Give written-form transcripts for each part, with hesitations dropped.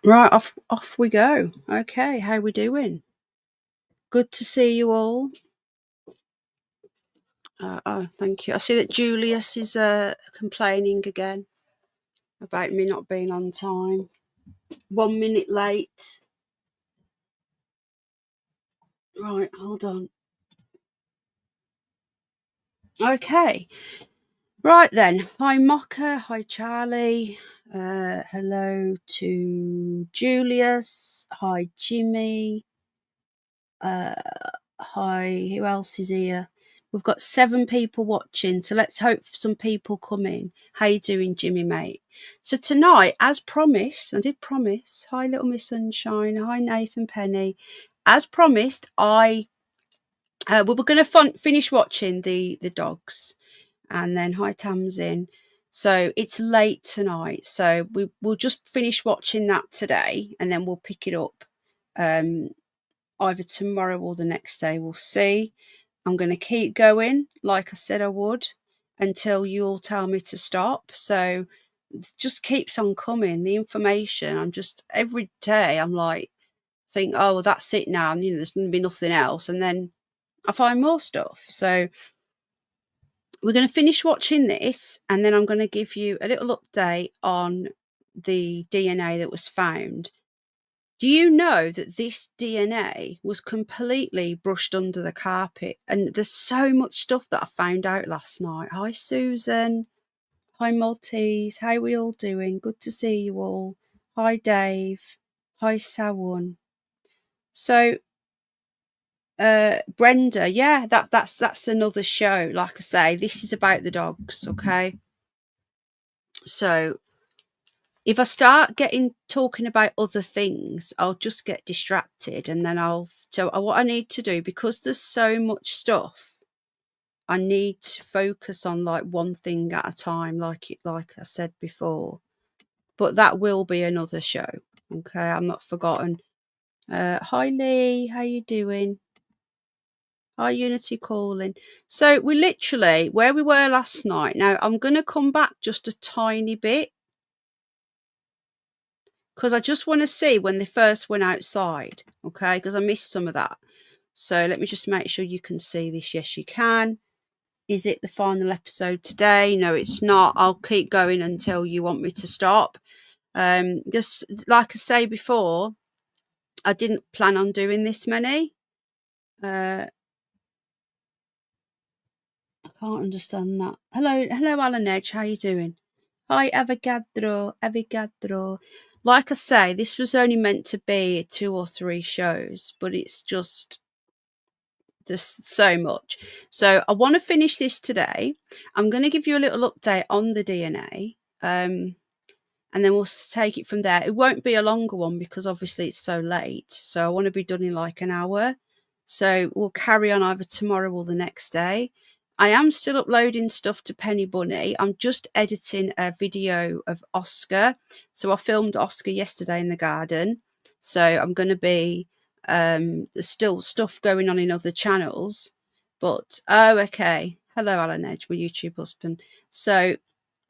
Right, off we go. Okay, how we doing? Good to see you all. Oh, thank you. I see that Julius is complaining again about me not being on time. 1 minute late. Right, hold on. Okay. Right then. Hi Mocha. Hi Charlie. Hello to Julius. Hi Jimmy. Hi, who else is here? We've got 7 people watching, so let's hope some people come in. How you doing, Jimmy, mate? So tonight, as promised, I did promise. Hi, Little Miss Sunshine. Hi, Nathan Penny. As promised, we were going to finish watching the dogs, and then hi, Tamsin. So it's late tonight, so we'll just finish watching that today, and then we'll pick it up. Either tomorrow or the next day. We'll see. I'm going to keep going, like I said I would, until you all tell me to stop. So it just keeps on coming. The information, I'm just, every day I'm like, think, oh, well, that's it now. And, there's going to be nothing else. And then I find more stuff. So we're going to finish watching this, and then I'm going to give you a little update on the DNA that was found. Do you know that this DNA was completely brushed under the carpet? And there's so much stuff that I found out last night. Hi, Susan. Hi, Maltese. How are we all doing? Good to see you all. Hi, Dave. Hi, Sawun. So, Brenda, yeah, that's another show. Like I say, this is about the dogs, okay? So if I start talking about other things, I'll just get distracted, and then what I need to do, because there's so much stuff, I need to focus on like one thing at a time, like I said before. But that will be another show. Okay, I'm not forgotten. Hi Lee, how you doing? Hi Unity calling. So we literally where we were last night. Now I'm going to come back just a tiny bit, because I just want to see when they first went outside, okay? Because I missed some of that. So let me just make sure you can see this. Yes, you can. Is it the final episode today? No, it's not. I'll keep going until you want me to stop. Just like I say before, I didn't plan on doing this many. I can't understand that. Hello, Alan Edge. How you doing? Hi, Avogadro. Like I say, this was only meant to be 2 or 3 shows, but it's just so much. So I want to finish this today. I'm going to give you a little update on the DNA, and then we'll take it from there. It won't be a longer one because obviously it's so late. So I want to be done in like an hour. So we'll carry on either tomorrow or the next day. I am still uploading stuff to Penny Bunny. I'm just editing a video of Oscar. So I filmed Oscar yesterday in the garden. So I'm going to be, there's still stuff going on in other channels. But, okay. Hello, Alan Edge, my YouTube husband. So,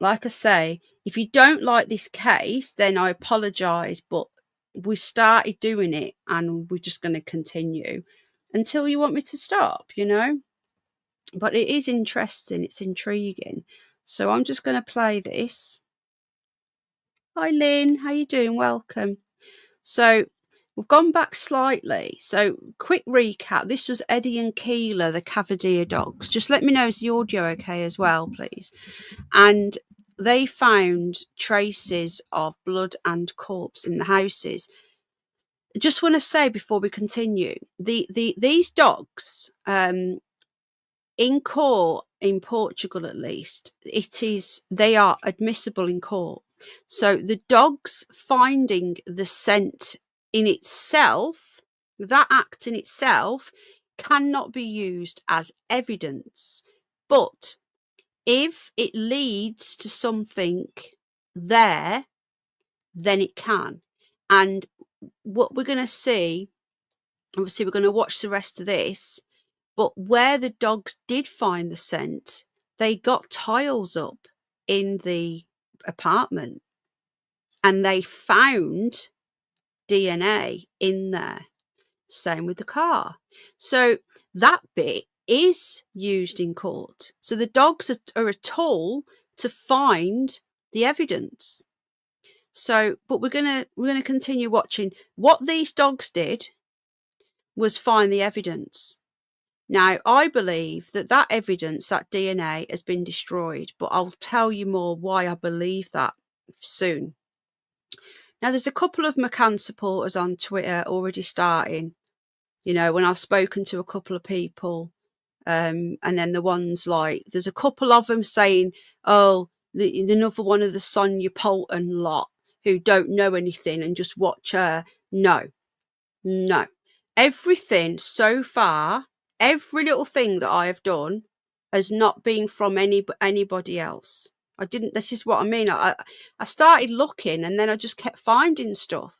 like I say, if you don't like this case, then I apologise. But we started doing it, and we're just going to continue until you want me to stop, But it is interesting. It's intriguing. So I'm just going to play this. Hi, Lynn. How you doing? Welcome. So we've gone back slightly. So quick recap. This was Eddie and Keela, the Cavalier dogs. Just let me know, is the audio okay as well, please? And they found traces of blood and corpse in the houses. I just want to say before we continue, these dogs, in court in Portugal at least, they are admissible in court. So the dogs finding the scent in itself, that act in itself, cannot be used as evidence. But if it leads to something there, then it can. And what we're going to see, obviously we're going to watch the rest of this, but where the dogs did find the scent, they got tiles up in the apartment, and they found DNA in there. Same with the car. So that bit is used in court. So the dogs are a tool to find the evidence. So, but we're gonna continue watching. What these dogs did was find the evidence. Now, I believe that evidence, that DNA, has been destroyed, but I'll tell you more why I believe that soon. Now, there's a couple of McCann supporters on Twitter already starting. You know, when I've spoken to a couple of people, and then the ones like, there's a couple of them saying, oh, another one of the Sonia Poulton lot who don't know anything and just watch her. No. Everything so far, every little thing that I have done has not been from anybody else. This is what I mean. I started looking and then I just kept finding stuff.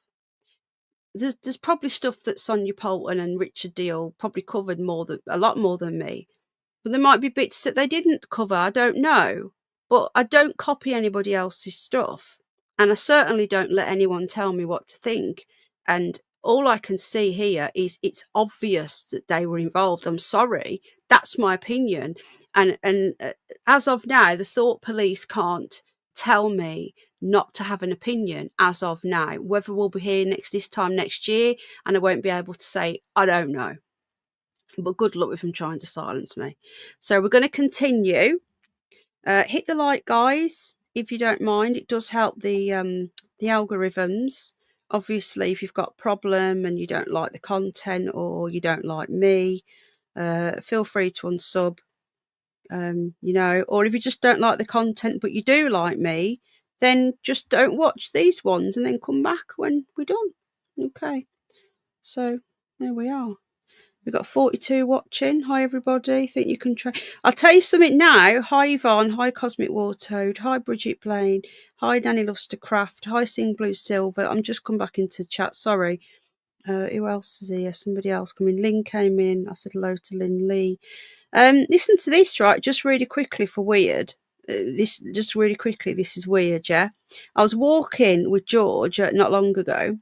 There's probably stuff that Sonia Poulton and Richard Deal probably covered a lot more than me. But there might be bits that they didn't cover. I don't know. But I don't copy anybody else's stuff. And I certainly don't let anyone tell me what to think. And all I can see here is it's obvious that they were involved. I'm sorry. That's my opinion. And as of now, the thought police can't tell me not to have an opinion as of now. Whether we'll be here this time next year and I won't be able to say, I don't know. But good luck with them trying to silence me. So we're going to continue. Hit the like, guys, if you don't mind. It does help the algorithms. Obviously, if you've got a problem and you don't like the content or you don't like me, feel free to unsub. You know, or if you just don't like the content but you do like me, then just don't watch these ones and then come back when we're done. Okay. So there we are. We've got 42 watching. Hi, everybody. Think you can try. I'll tell you something now. Hi, Yvonne. Hi, Cosmic War Toad. Hi, Bridget Blaine. Hi, Danny Lustercraft. Hi, Sing Blue Silver. I'm just come back into chat. Sorry. Who else is here? Somebody else coming. Lynn came in. I said hello to Lynn Lee. Listen to this, right? Just really quickly for weird. This is weird, yeah? I was walking with George not long ago.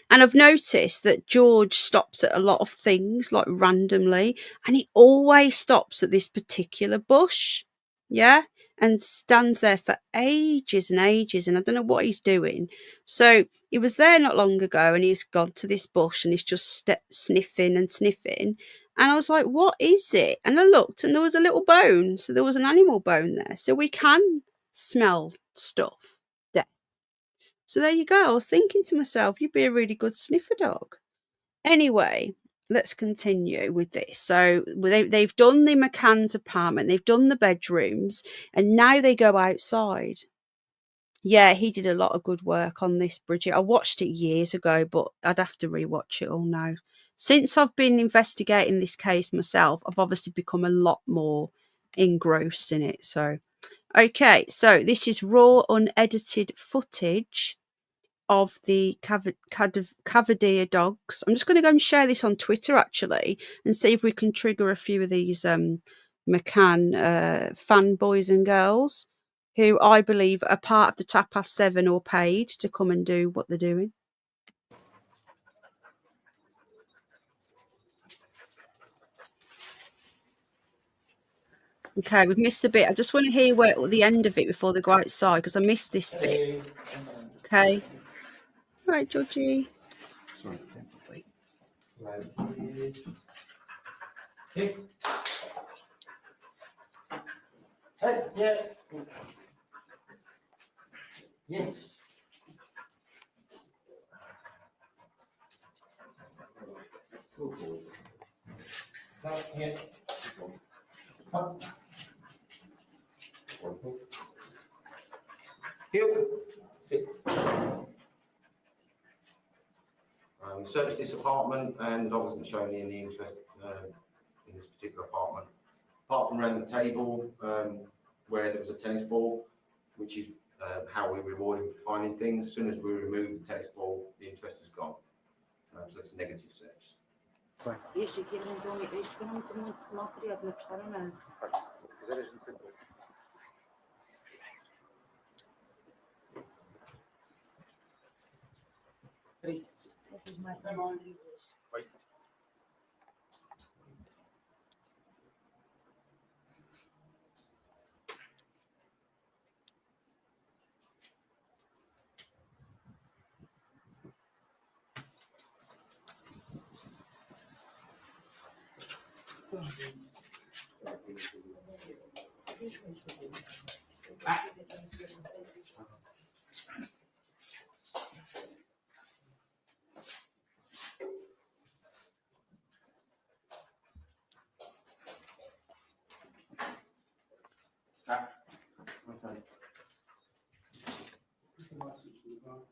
And I've noticed that George stops at a lot of things, like randomly, and he always stops at this particular bush, yeah, and stands there for ages and ages, and I don't know what he's doing. So he was there not long ago, and he's gone to this bush, and he's just sniffing and sniffing, and I was like, what is it? And I looked, and there was a little bone, so there was an animal bone there, so we can smell stuff. So there you go. I was thinking to myself, you'd be a really good sniffer dog. Anyway, let's continue with this. So they've done the McCann's apartment, they've done the bedrooms, and now they go outside. Yeah, he did a lot of good work on this, Bridget. I watched it years ago, but I'd have to rewatch it all now. Since I've been investigating this case myself, I've obviously become a lot more engrossed in it. So, okay, so this is raw, unedited footage of the Cadaver dogs. I'm just going to go and share this on Twitter actually and see if we can trigger a few of these McCann fanboys and girls who I believe are part of the Tapas 7 or paid to come and do what they're doing. Okay, we've missed a bit. I just want to hear the end of it before they go outside because I missed this bit. Okay. Right, Georgie. Sorry. Yes. Searched this apartment and I wasn't showing any interest in this particular apartment. Apart from around the table where there was a tennis ball, which is how we reward him for finding things. As soon as we remove the tennis ball, the interest is gone. So that's a negative search. Wait.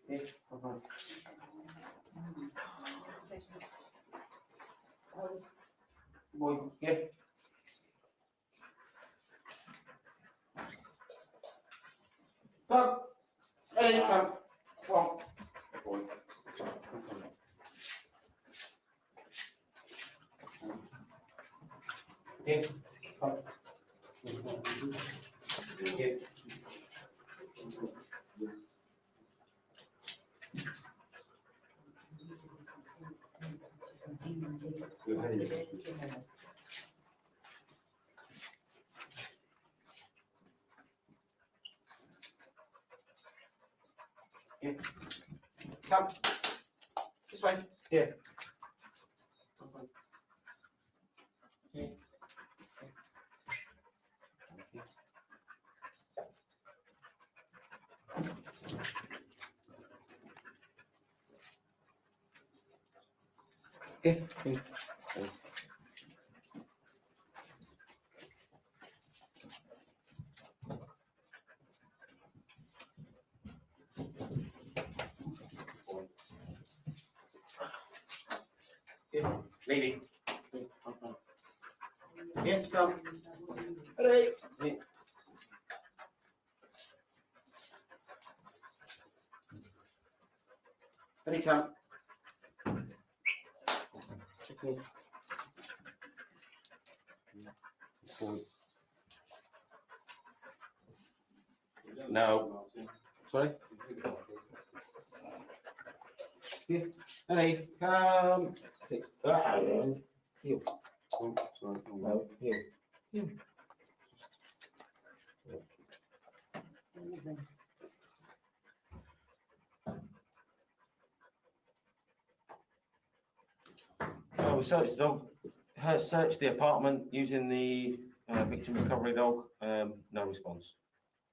Okay. Boy, yeah. Come. Hey, come. Come on. Boy. Yeah. Come. Yeah. Yeah. Come. This way. Yeah. Yeah. Yeah. Yeah. Yeah. Lady. Yeah, come. Hey. Yeah. Ready, come. Okay. Boy. No. Sorry? Here. Hey, come. Sit. Heel. Oh, sorry. No, heel. Heel. Oh, we searched the dog. Searched the apartment using the victim recovery dog. No response.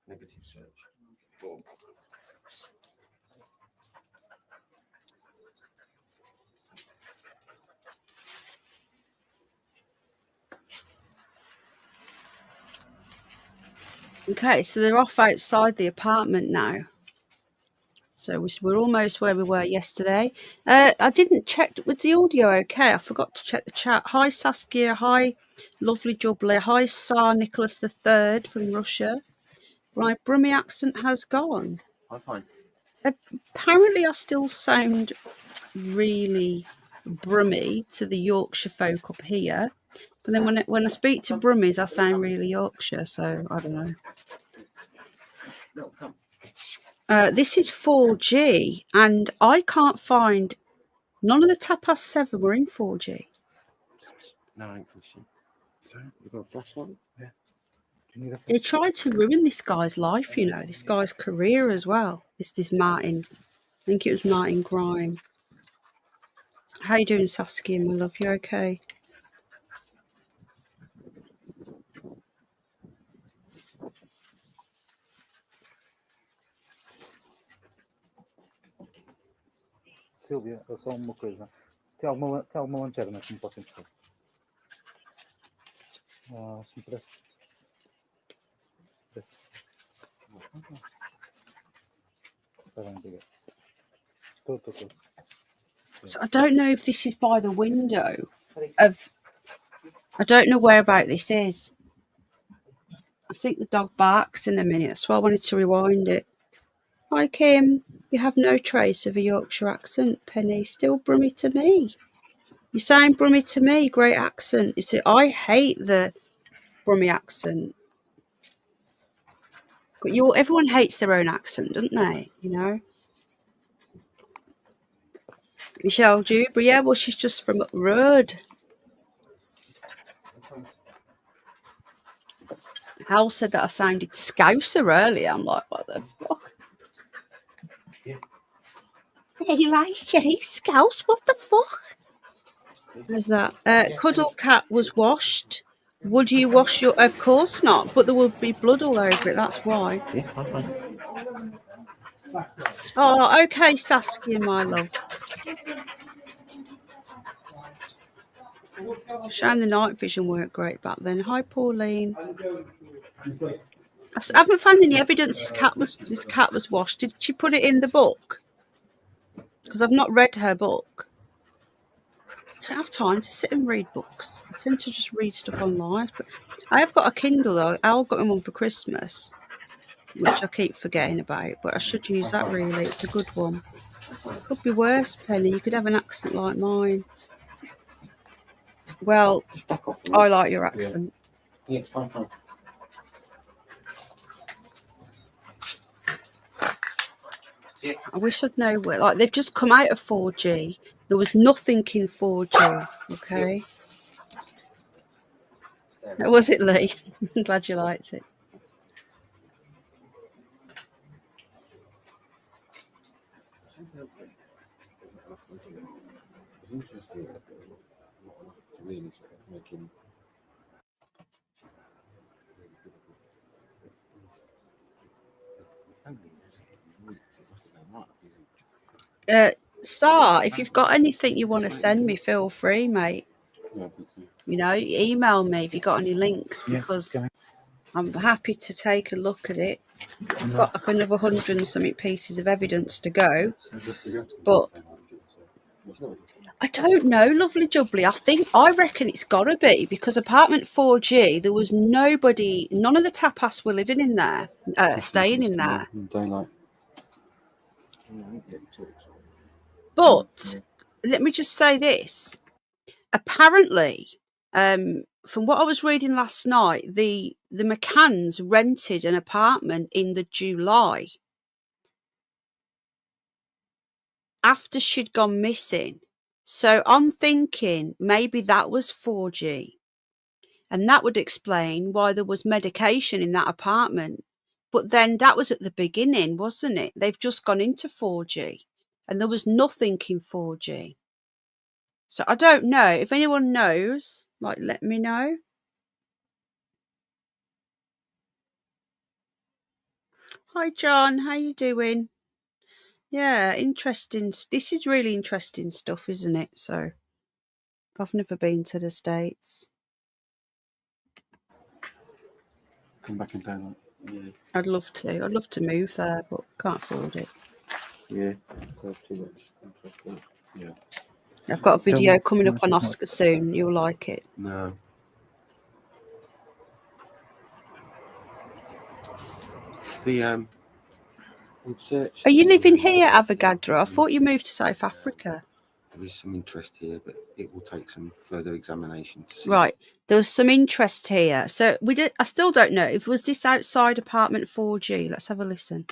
Negative search. Okay, so they're off outside the apartment now. So we're almost where we were yesterday. I didn't check, was the audio okay? I forgot to check the chat. Hi Saskia, hi lovely jubbly, hi Tsar Nicholas III from Russia. My Brummie accent has gone. I'm fine. Apparently I still sound really Brummie to the Yorkshire folk up here. But then when I speak to Brummies, I sound really Yorkshire, so I don't know. No, come. This is 4G, and I can't find none of the Tapas 7 were in 4G. No, I ain't fishing. Sorry, you got a flashlight? Yeah. Do you need a They tried to ruin this guy's life, you know, this guy's career as well. This Martin. I think it was Martin Grime. How you doing, Saskia, my love? You okay? Silvia, só uma coisa. Tem alguma lanterna que me possa emprestar? Se me parece. Está bem, obrigado. Estou. So I don't know if this is by the window of... I don't know where about this is. I think the dog barks in a minute. That's why I wanted to rewind it. Hi, Kim. You have no trace of a Yorkshire accent, Penny. Still Brummie to me. You sound Brummie to me. Great accent. You see, I hate the Brummie accent. But everyone hates their own accent, don't they? You know? Michelle Dewberry, yeah, well, she's just from up the road. Al said that I sounded Scouser earlier. I'm like, what the fuck? Yeah. Hey, like, hey, Scouse, what the fuck? There's that. Cuddle Cat was washed. Would you wash your... Of course not, but there would be blood all over it, that's why. Yeah, fine. Oh, okay, Saskia, my love. Shame the night vision weren't great back then. Hi, Pauline. I haven't found any evidence this cat was washed. Did she put it in the book? Because I've not read her book. I don't have time to sit and read books. I tend to just read stuff online. But I have got a Kindle though. Al got me one for Christmas, which I keep forgetting about. But I should use that really. It's a good one. Could be worse, Penny. You could have an accent like mine. Well, I like your accent. Yeah, it's fine. Yeah. I wish I'd know where. Like they've just come out of 4G. There was nothing in 4G. Okay. Was it, Lee? I'm glad you liked it. Sar, if you've got anything you want to send me, feel free, mate. You know, email me if you got any links, because I'm happy to take a look at it. I've got like another 100 and something pieces of evidence to go, but I don't know, lovely jubbly. I reckon it's got to be, because apartment 4G, there was nobody, none of the tapas were living in there, staying in there. But let me just say this. Apparently, from what I was reading last night, the McCanns rented an apartment in the July after she'd gone missing. So I'm thinking maybe that was 4G. And that would explain why there was medication in that apartment. But then that was at the beginning, wasn't it? They've just gone into 4G and there was nothing in 4G. So I don't know. If anyone knows, like, let me know. Hi, John. How you doing? Yeah, interesting. This is really interesting stuff, isn't it? So I've never been to the States. Come back in daylight. Yeah. I'd love to. I'd love to move there, but can't afford it. Yeah. Too much. Yeah. I've got a video coming up on Oscar soon. You'll like it. No. The we've searched. Are you living here, Avogadro? I thought you moved to South Africa. There is some interest here, but it will take some further examination to see. Right. There was some interest here. So I still don't know. If was this outside apartment 4G? Let's have a listen.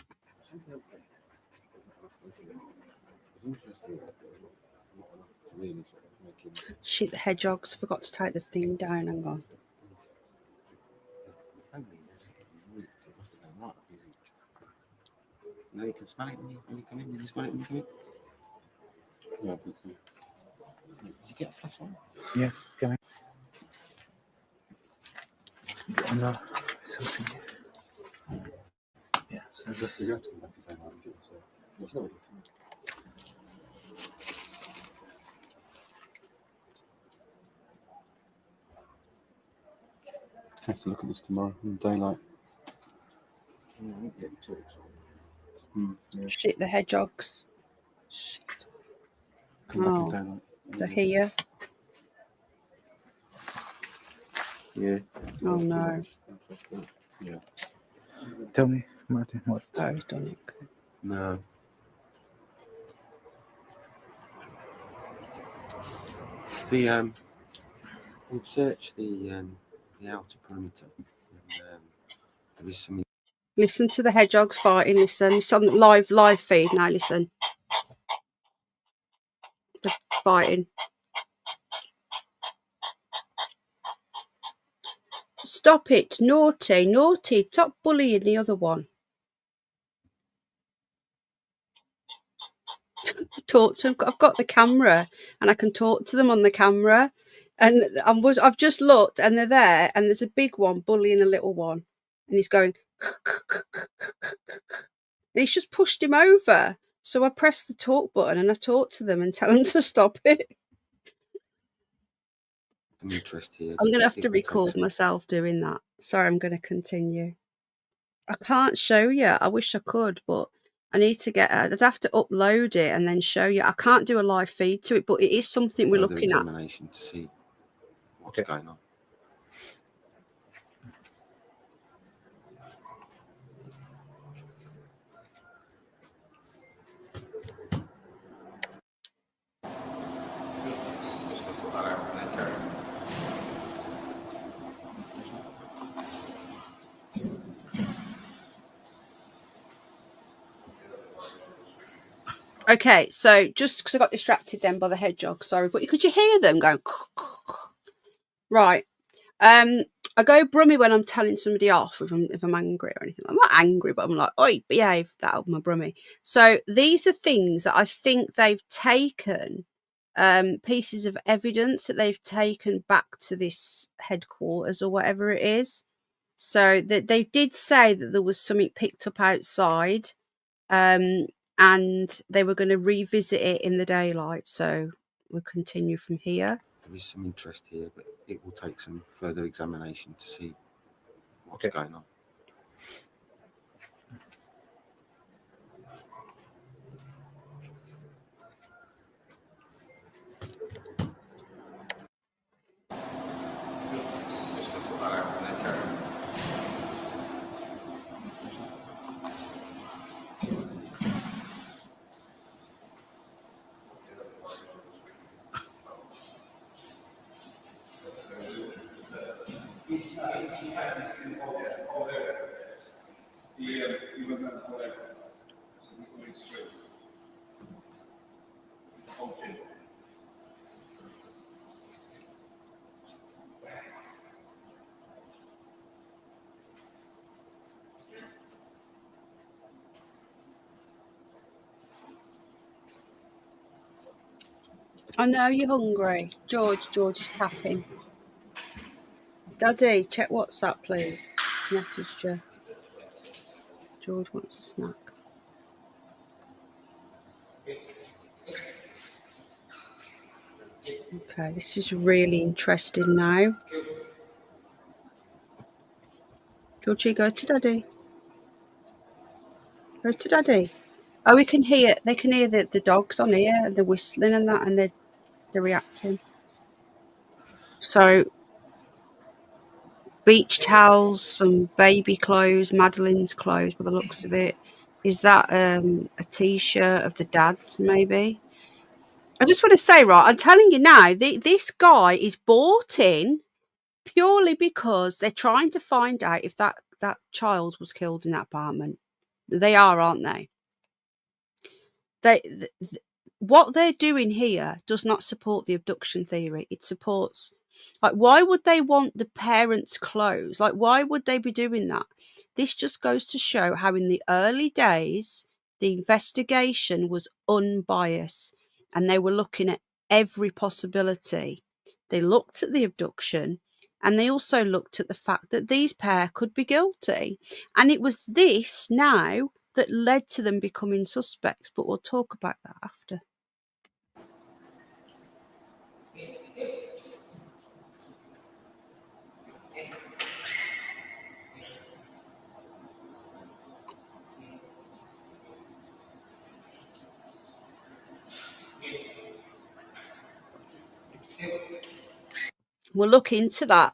Shit, the hedgehogs forgot to take the thing down. Hang on. No, you can smell it when you come in. Did you smell it when you come in? Yeah, I think so. Did you get a flashlight? Yes, come in. No, something. Yeah, so this is. Have to look at this tomorrow in daylight. Yeah. Shit, the hedgehogs. Shit. Come back in daylight. They're here. Yeah. Oh no. Yeah. Tell me, Martin, what? Oh, he's done it. No. The we've searched the outer perimeter. And, there is some. Listen to the hedgehogs fighting. Listen, it's on the live feed now. Listen. fighting. Stop it. Naughty, naughty. Stop bullying the other one. Talk to them. I've got the camera and I can talk to them on the camera. And I've just looked and they're there and there's a big one bullying a little one. And he's going... And he's just pushed him over. So I press the talk button and I talk to them and tell them to stop it. Some interest here. I'm going to have to record myself doing that. Sorry, I'm going to continue. I can't show you. I wish I could, but I need to get... I'd have to upload it and then show you. I can't do a live feed to it, but it is something we're looking at. Examination to see what's going on. Okay, so just because I got distracted then by the hedgehog, sorry, but could you hear them going? Right. I go brummy when I'm telling somebody off if I'm angry or anything. I'm not angry, but I'm like, oi, behave. That'll be my brummy. So these are things that I think they've taken, pieces of evidence that they've taken back to this headquarters or whatever it is. So that they did say that there was something picked up outside, and they were going to revisit it in the daylight. So we'll continue from here. There is some interest here, but it will take some further examination to see what's going on. Just going to put that out and then carry on. I know you're hungry. George is tapping. Daddy, check WhatsApp, please. Messaged you. George wants a snack. Okay, this is really interesting now. Georgie, go to Daddy. Go to Daddy. Oh, they can hear the dogs on here and the whistling and that, and they're reacting. So, beach towels, some baby clothes, Madeleine's clothes by the looks of it. Is that a t-shirt of the dad's, maybe? I just want to say, right, I'm telling you now, this guy is bought in purely because they're trying to find out if that child was killed in that apartment. They are, aren't they? What they're doing here does not support the abduction theory. It supports, like, why would they want the parents' clothes? Like, why would they be doing that? This just goes to show how in the early days, the investigation was unbiased and they were looking at every possibility. They looked at the abduction and they also looked at the fact that these pair could be guilty. And it was this now that led to them becoming suspects, but we'll talk about that after. We'll look into that,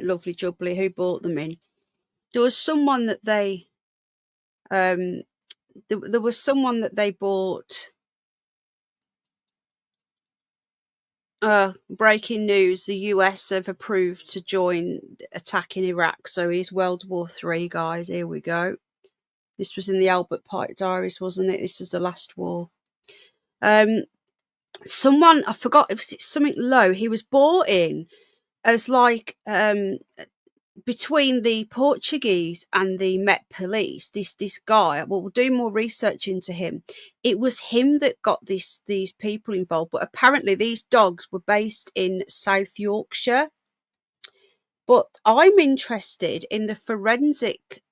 lovely jubbly, who bought them in. There was someone that they, there was someone that they bought. Breaking news, the US have approved to join attacking Iraq. So he's World War III, guys. Here we go. This was in the Albert Pike diaries, wasn't it? This is the last war. someone, I forgot, it was something low. He was brought in as like between the Portuguese and the Met Police. This guy, well, we'll do more research into him. It was him that got these people involved, but apparently these dogs were based in South Yorkshire. But I'm interested in the forensic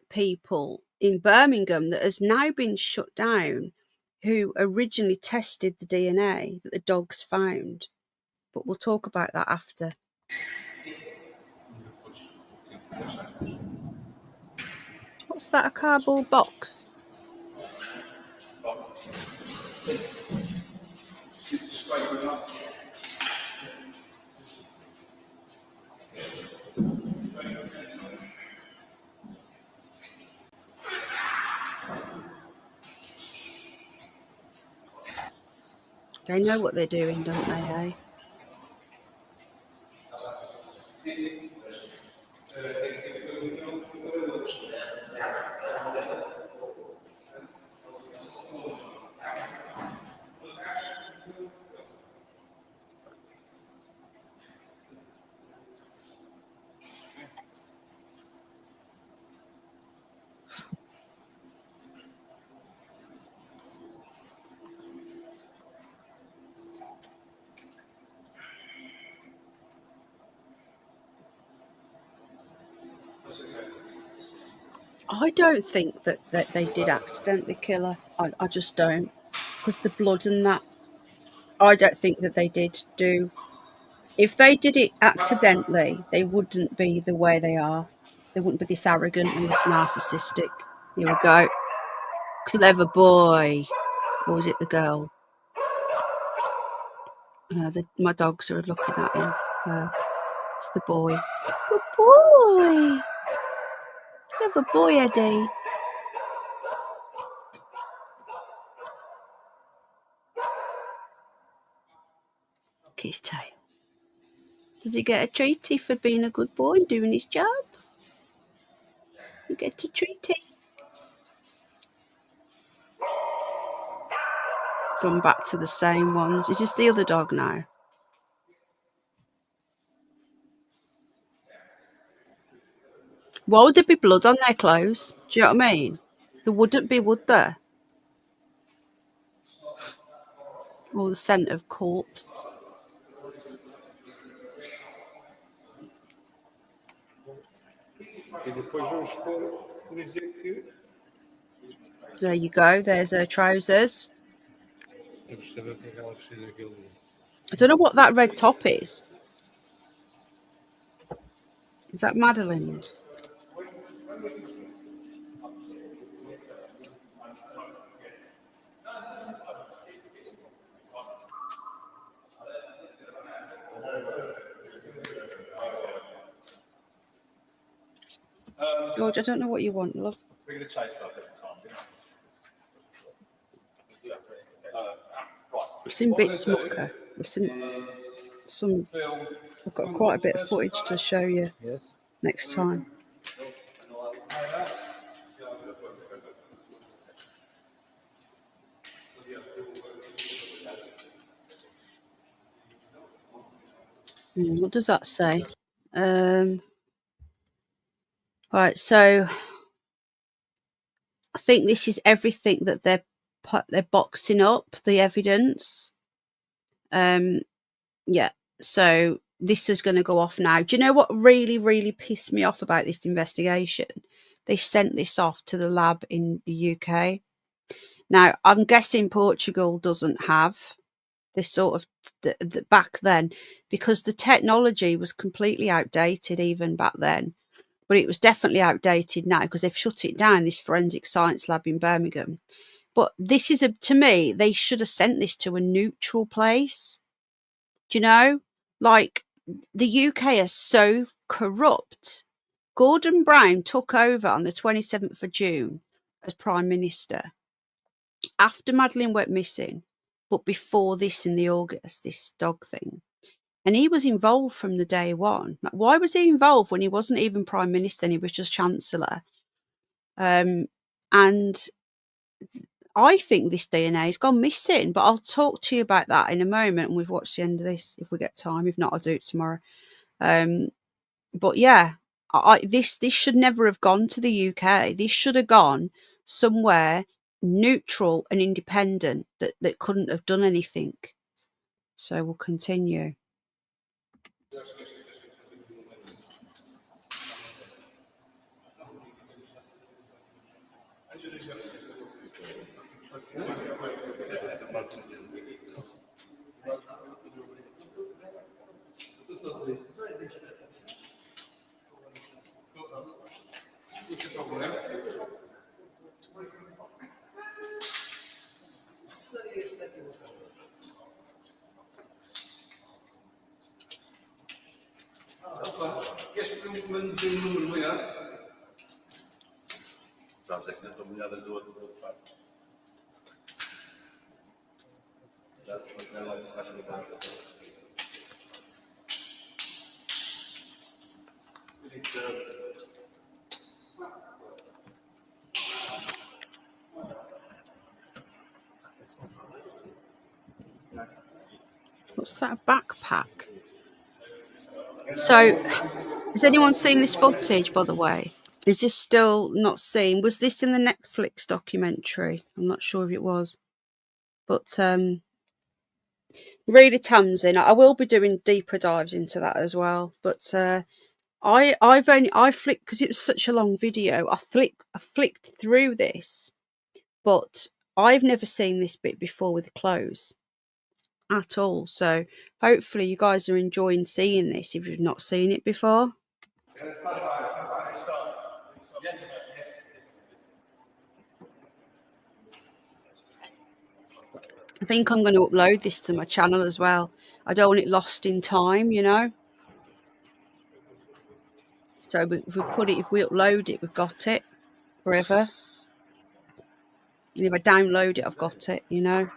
people in Birmingham that has now been shut down, who originally tested the DNA that the dogs found. But we'll talk about that after. What's that, a cardboard box? They know what they're doing, don't they, eh? I don't think that they did accidentally kill her. I just don't. Because the blood and that, I don't think that they did do. If they did it accidentally, they wouldn't be the way they are. They wouldn't be this arrogant and this narcissistic. Here we go. Clever boy. Or was it the girl? My dogs are looking at him. It's the boy. Good boy. Clever boy, Eddie. Look at his tail. Does he get a treaty for being a good boy and doing his job? You get a treaty. Gone back to the same ones. Is this the other dog now? Why would there be blood on their clothes? Do you know what I mean? There wouldn't be, would there? Or the scent of corpse. There you go. There's her trousers. I don't know what that red top is. Is that Madeleine's? George, I don't know what you want, love. I've seen bits, Mucker. I've seen some. I've got quite a bit of footage to show you next time. What does that say? Right, so I think this is everything that they're boxing up, the evidence. Yeah, so this is going to go off now. Do you know what really, really pissed me off about this investigation? They sent this off to the lab in the UK. Now, I'm guessing Portugal doesn't have this sort of back then, because the technology was completely outdated even back then. But it was definitely outdated now because they've shut it down, this forensic science lab in Birmingham. But this is, to me, they should have sent this to a neutral place. Do you know? Like, the UK is so corrupt. Gordon Brown took over on the 27th of June as Prime Minister after Madeleine went missing, but before this in the August, this dog thing. And he was involved from the day one. Like, why was he involved when he wasn't even Prime Minister and he was just Chancellor? And I think this DNA has gone missing, but I'll talk to you about that in a moment when we've watched the end of this, if we get time. If not, I'll do it tomorrow. But yeah, this should never have gone to the UK. This should have gone somewhere neutral and independent that couldn't have done anything. So we'll continue. Sabes, é que não estou molhadas do outro parte. Já depois ela se faz ligar. What's that, a backpack? So, has anyone seen this footage, by the way? Is this still not seen? Was this in the Netflix documentary? I'm not sure if it was. But really Tamsin, I will be doing deeper dives into that as well. But I flicked, because it was such a long video, I flicked through this, but I've never seen this bit before with clothes at all. So hopefully you guys are enjoying seeing this if you've not seen it before. I think I'm going to upload this to my channel as well. I don't want it lost in time, you know. So if we upload it, we've got it forever. And if I download it, I've got it, you know.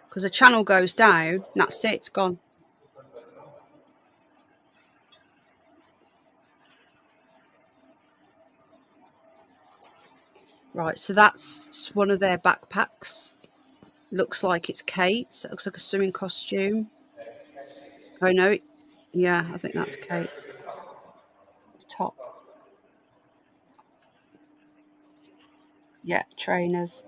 Because the channel goes down, and that's it, it's gone. Right, so that's one of their backpacks. Looks like it's Kate's. It looks like a swimming costume. Oh no, yeah, I think that's Kate's. Top. Yeah, trainers.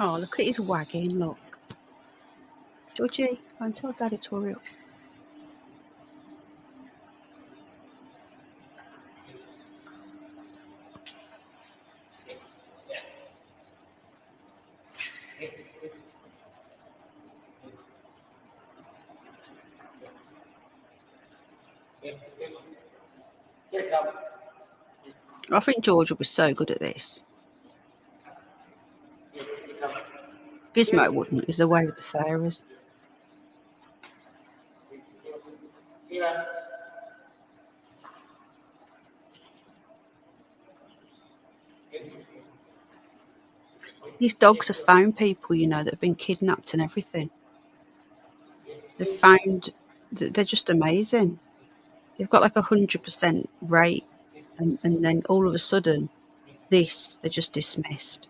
Oh, look at his wagging, look. Georgie, go and tell Daddy to hurry up. I think George will be so good at this. Gizmo wouldn't. He's away with the fairies. These dogs have found people, you know, that have been kidnapped and everything. They've found, they're just amazing. They've got like 100% rate, and then all of a sudden, they're just dismissed.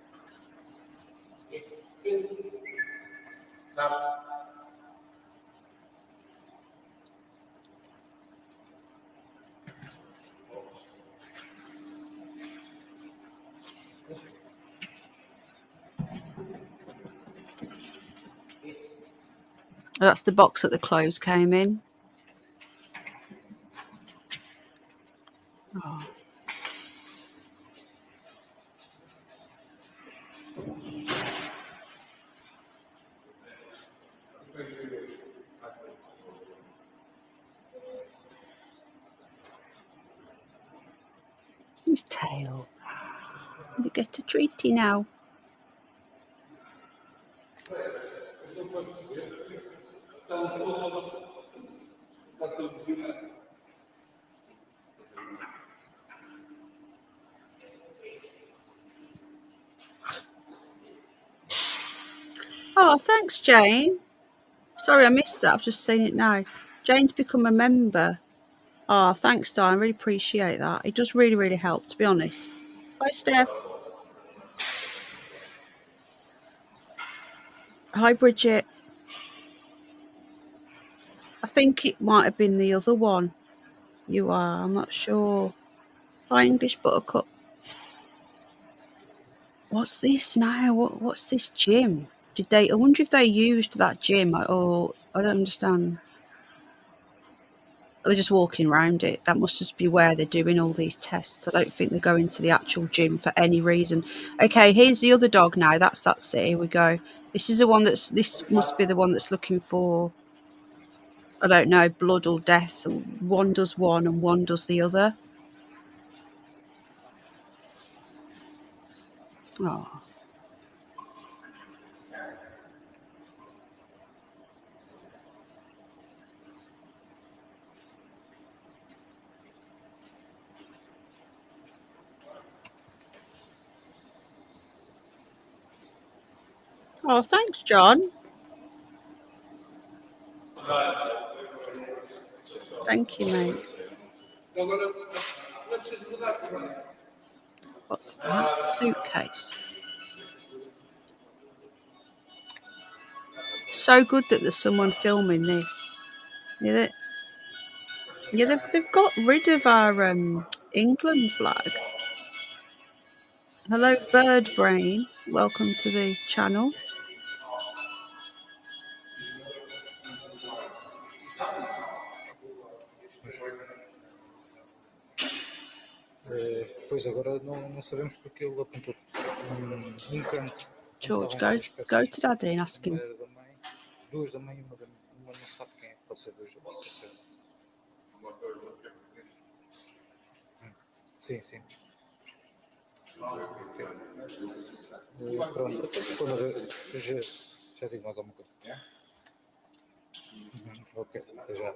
That's the box that the clothes came in. Oh. His tail. They get a treaty now. Oh, thanks, Jane. Sorry, I missed that. I've just seen it now. Jane's become a member. Oh, thanks, Di. I really appreciate that. It does really, really help, to be honest. Hi, Steph. Hi, Bridget. I think it might have been the other one. You are. I'm not sure. Hi, English Buttercup. What's this now? What's this gym? I wonder if they used that gym, or I don't understand. They're just walking around it. That must just be where they're doing all these tests. I don't think they're going to the actual gym for any reason. Okay, here's the other dog now. That's it. Here we go. This is the one this must be the one that's looking for, I don't know, blood or death. One does one and one does the other. Oh. Oh, thanks, John. Thank you, mate. What's that? Suitcase. So good that there's someone filming this. Yeah, they've got rid of our England flag. Hello, Bird Brain. Welcome to the channel. Pois agora não sabemos porque ele apontou canto. George, go to Daddy and ask him. Uma era da mãe, duas da mãe e uma não sabe quem é. Pode ser duas, pode ser. Sim, sim. Pronto, já digo mais alguma coisa. Ok, até já.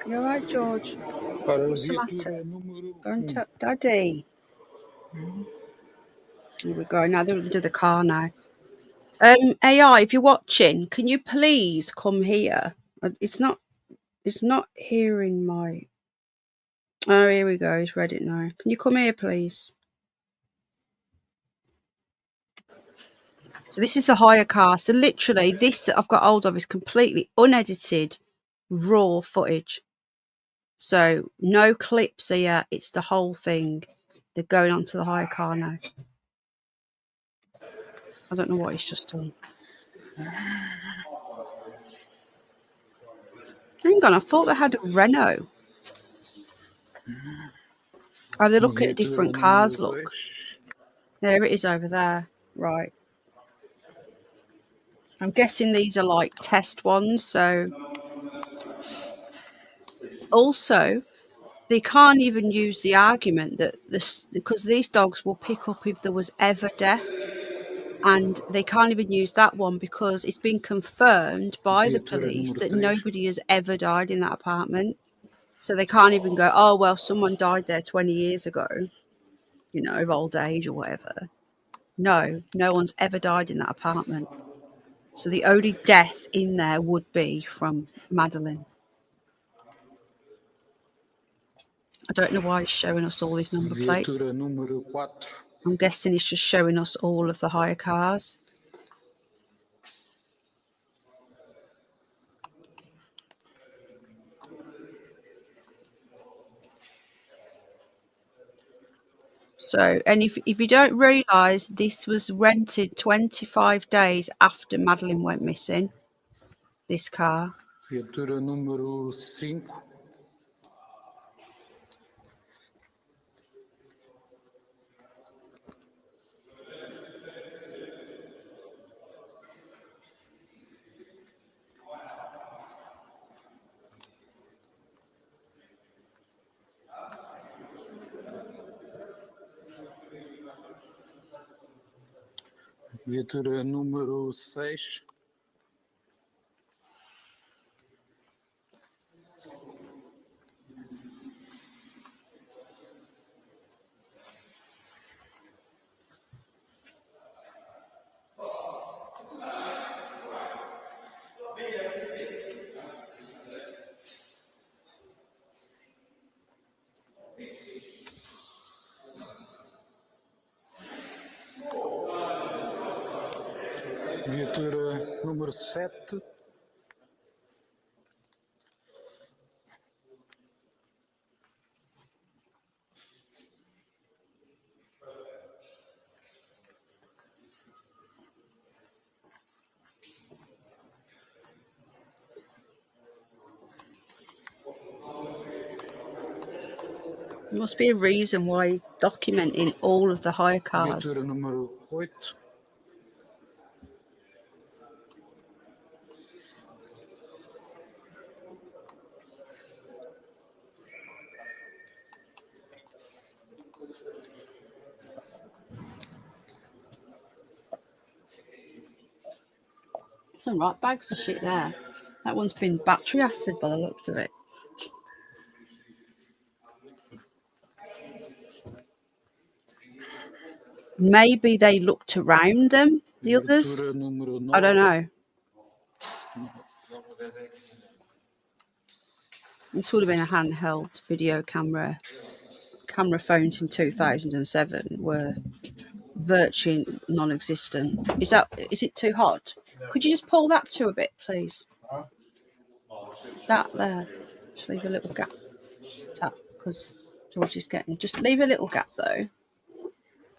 You all right, George? What's the matter? Go and tell Daddy. Here we go. Now they're under the car now. AI, if you're watching, can you please come here? It's not hearing my... Oh, here we go. He's read it now. Can you come here, please? So this is the hire car. So literally, this that I've got hold of is completely unedited, raw footage. So no clips here. It's the whole thing. They're going onto the hire car now. I don't know what he's just done. Hang on, I thought they had a Renault. Oh, they're looking at different cars, look. There it is over there. Right. I'm guessing these are like test ones, so... Also, they can't even use the argument that this... Because these dogs will pick up if there was ever death. And they can't even use that one because it's been confirmed by the police that nobody has ever died in that apartment. So they can't even go, oh, well, someone died there 20 years ago, you know, of old age or whatever. No one's ever died in that apartment. So the only death in there would be from Madeleine. I don't know why he's showing us all these number plates. I'm guessing he's just showing us all of the hire cars. So, and if you don't realise, this was rented 25 days after Madeleine went missing, this car. Viatura número 5. Viatura número 6. Viatura número 7. There must be a reason why he's documenting all of the hire cars. Viatura número 8. Some right bags of shit there. That one's been battery acid by the looks of it. Maybe they looked around them, the others. Viatura número 9. I don't know. This would have been a handheld video camera. Camera phones in 2007 were virtually non-existent. Is it too hot? Could you just pull that to a bit, please? That there. Just leave a little gap. Tap, because George is getting. Just leave a little gap though.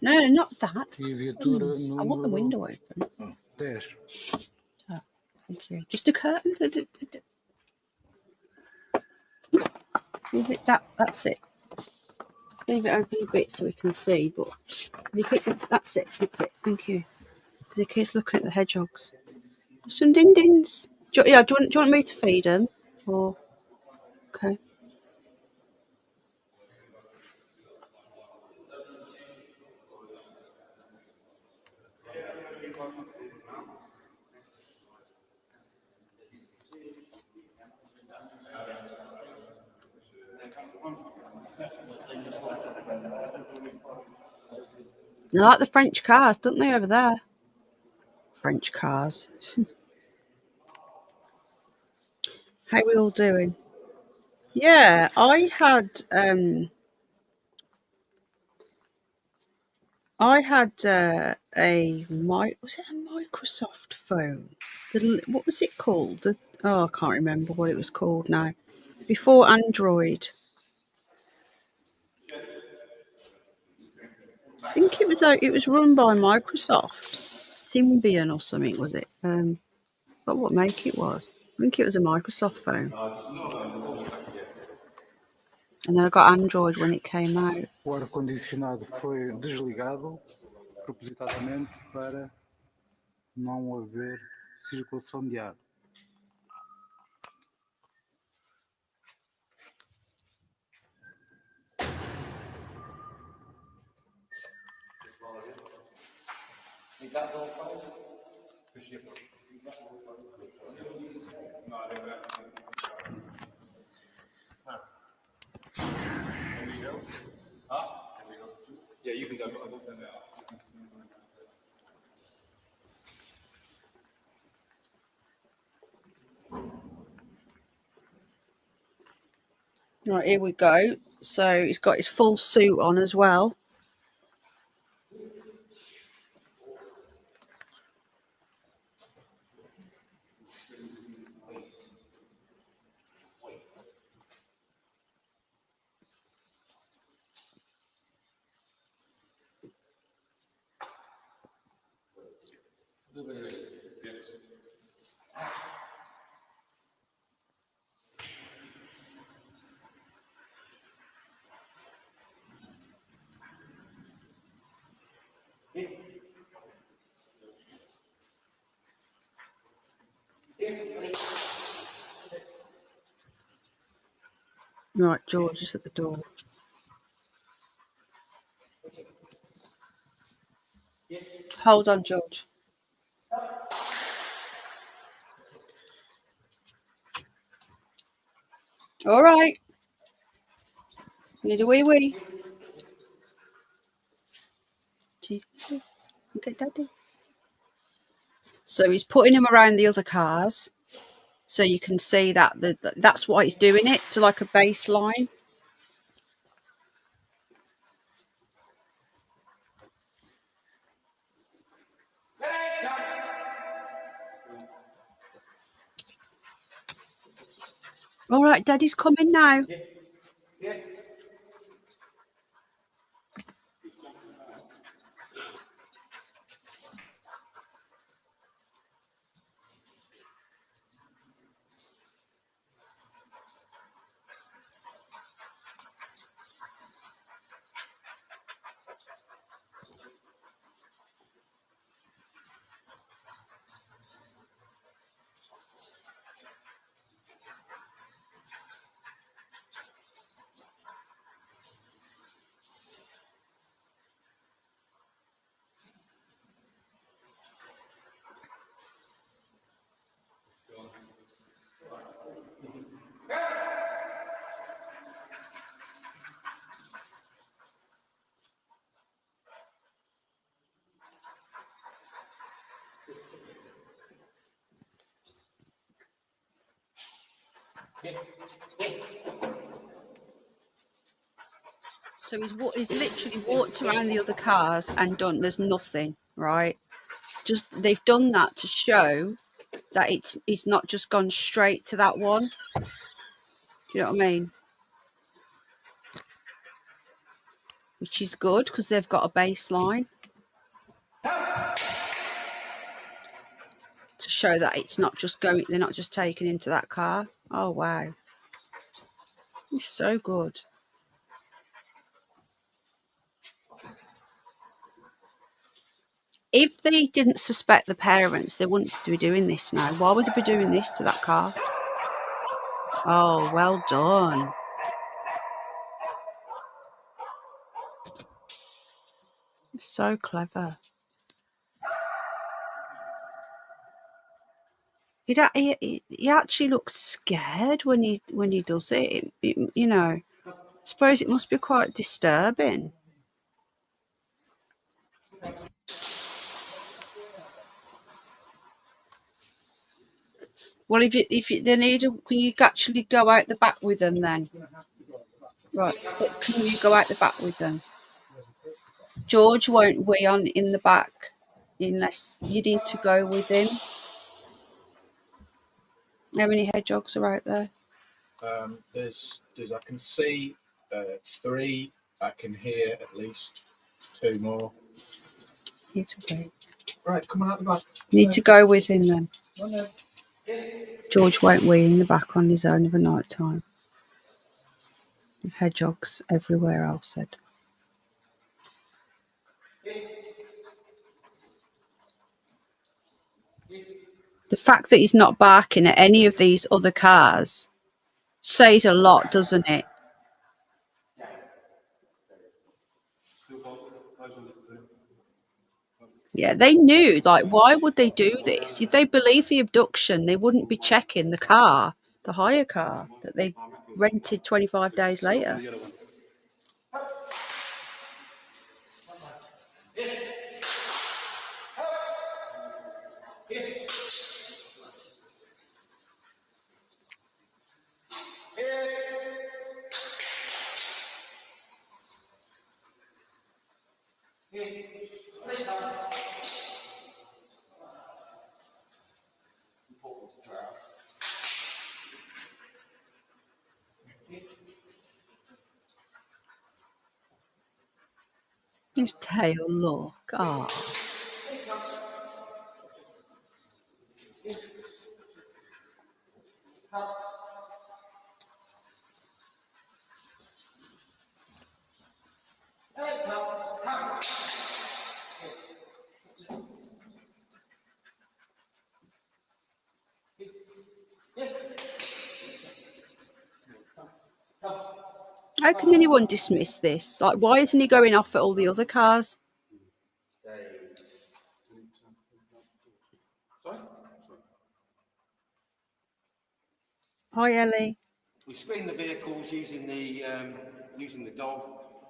No, not that. E viatura I want the número window open. 10. Tap. Thank you. Just a curtain. Leave it that's it. Leave it open a bit so we can see, but that's it. Thank you. The kids looking at the hedgehogs. Some din-dins. Do you want me to feed them? Or okay. They like the French cars, don't they, over there? French cars. How are we all doing? Yeah, I had was it a Microsoft phone? What was it called? I can't remember what it was called now. Before Android. I think it was run by Microsoft. Symbian or something, was it? But what make it was? I think it was a Microsoft phone. And then I got Android when it came out. O ar-condicionado foi desligado propositadamente para não haver circulação de ar. Right, here we go. So he's got his full suit on as well. Right, George is at the door. Hold on, George. All right. Need a wee wee. Okay, Daddy. So he's putting him around the other cars, so you can see that that's why he's doing it, to like a baseline. All right, Daddy's coming now. So he's literally walked around the other cars and done. There's nothing, right? Just they've done that to show that it's not just gone straight to that one. Do you know what I mean? Which is good because they've got a baseline to show that it's not just going. They're not just taken into that car. Oh wow, it's so good. If they didn't suspect the parents, they wouldn't be doing this now. Why would they be doing this to that car? Oh, well done. So clever. He actually looks scared when he does it. You know, I suppose it must be quite disturbing. Well, if you, they need, can you actually go out the back with them then? Right, but can you go out the back with them? George won't wee on in the back unless you need to go with him. How many hedgehogs are out there? There's I can see 3. I can hear at least 2 more. Need to wait. Right, come on out the back. You need to go with him then. George won't wee in the back on his own of a night time. There's hedgehogs everywhere, Al said. The fact that he's not barking at any of these other cars says a lot, doesn't it? Yeah, they knew. Like, why would they do this? If they believed the abduction, they wouldn't be checking the car, the hire car that they rented 25 days later. His tail, look. Ah. How can anyone dismiss this? Like, why isn't he going off at all the other cars? Hi, Ellie. We screen the vehicles using the dog,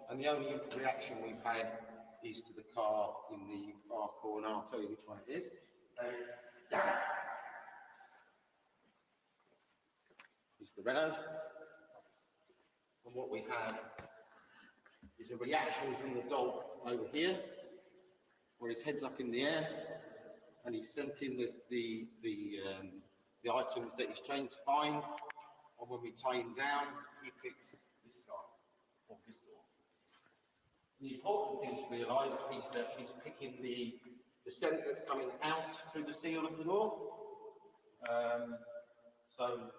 and the only reaction we've had is to the car in the far corner. I'll tell you which one it is. It's the Renault. And what we have is a reaction from the dog over here, where his head's up in the air, and he's scenting the items that he's trained to find. And when we tie him down, he picks this guy from this door. The important thing to realise is that he's picking the scent that's coming out through the seal of the door. So,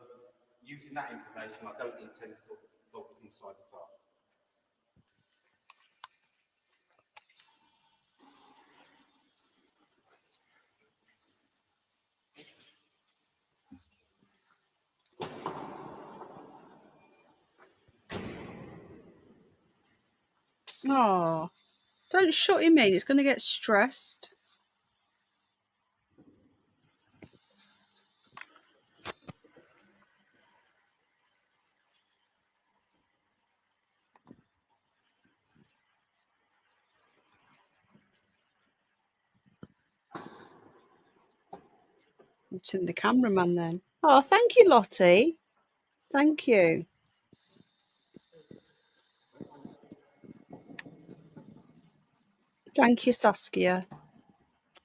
using that information, I don't intend to put the dog inside the car. Oh, don't shut him in. He's going to get stressed. It's in the cameraman then. Oh, thank you, Lottie. Thank you. Thank you, Saskia.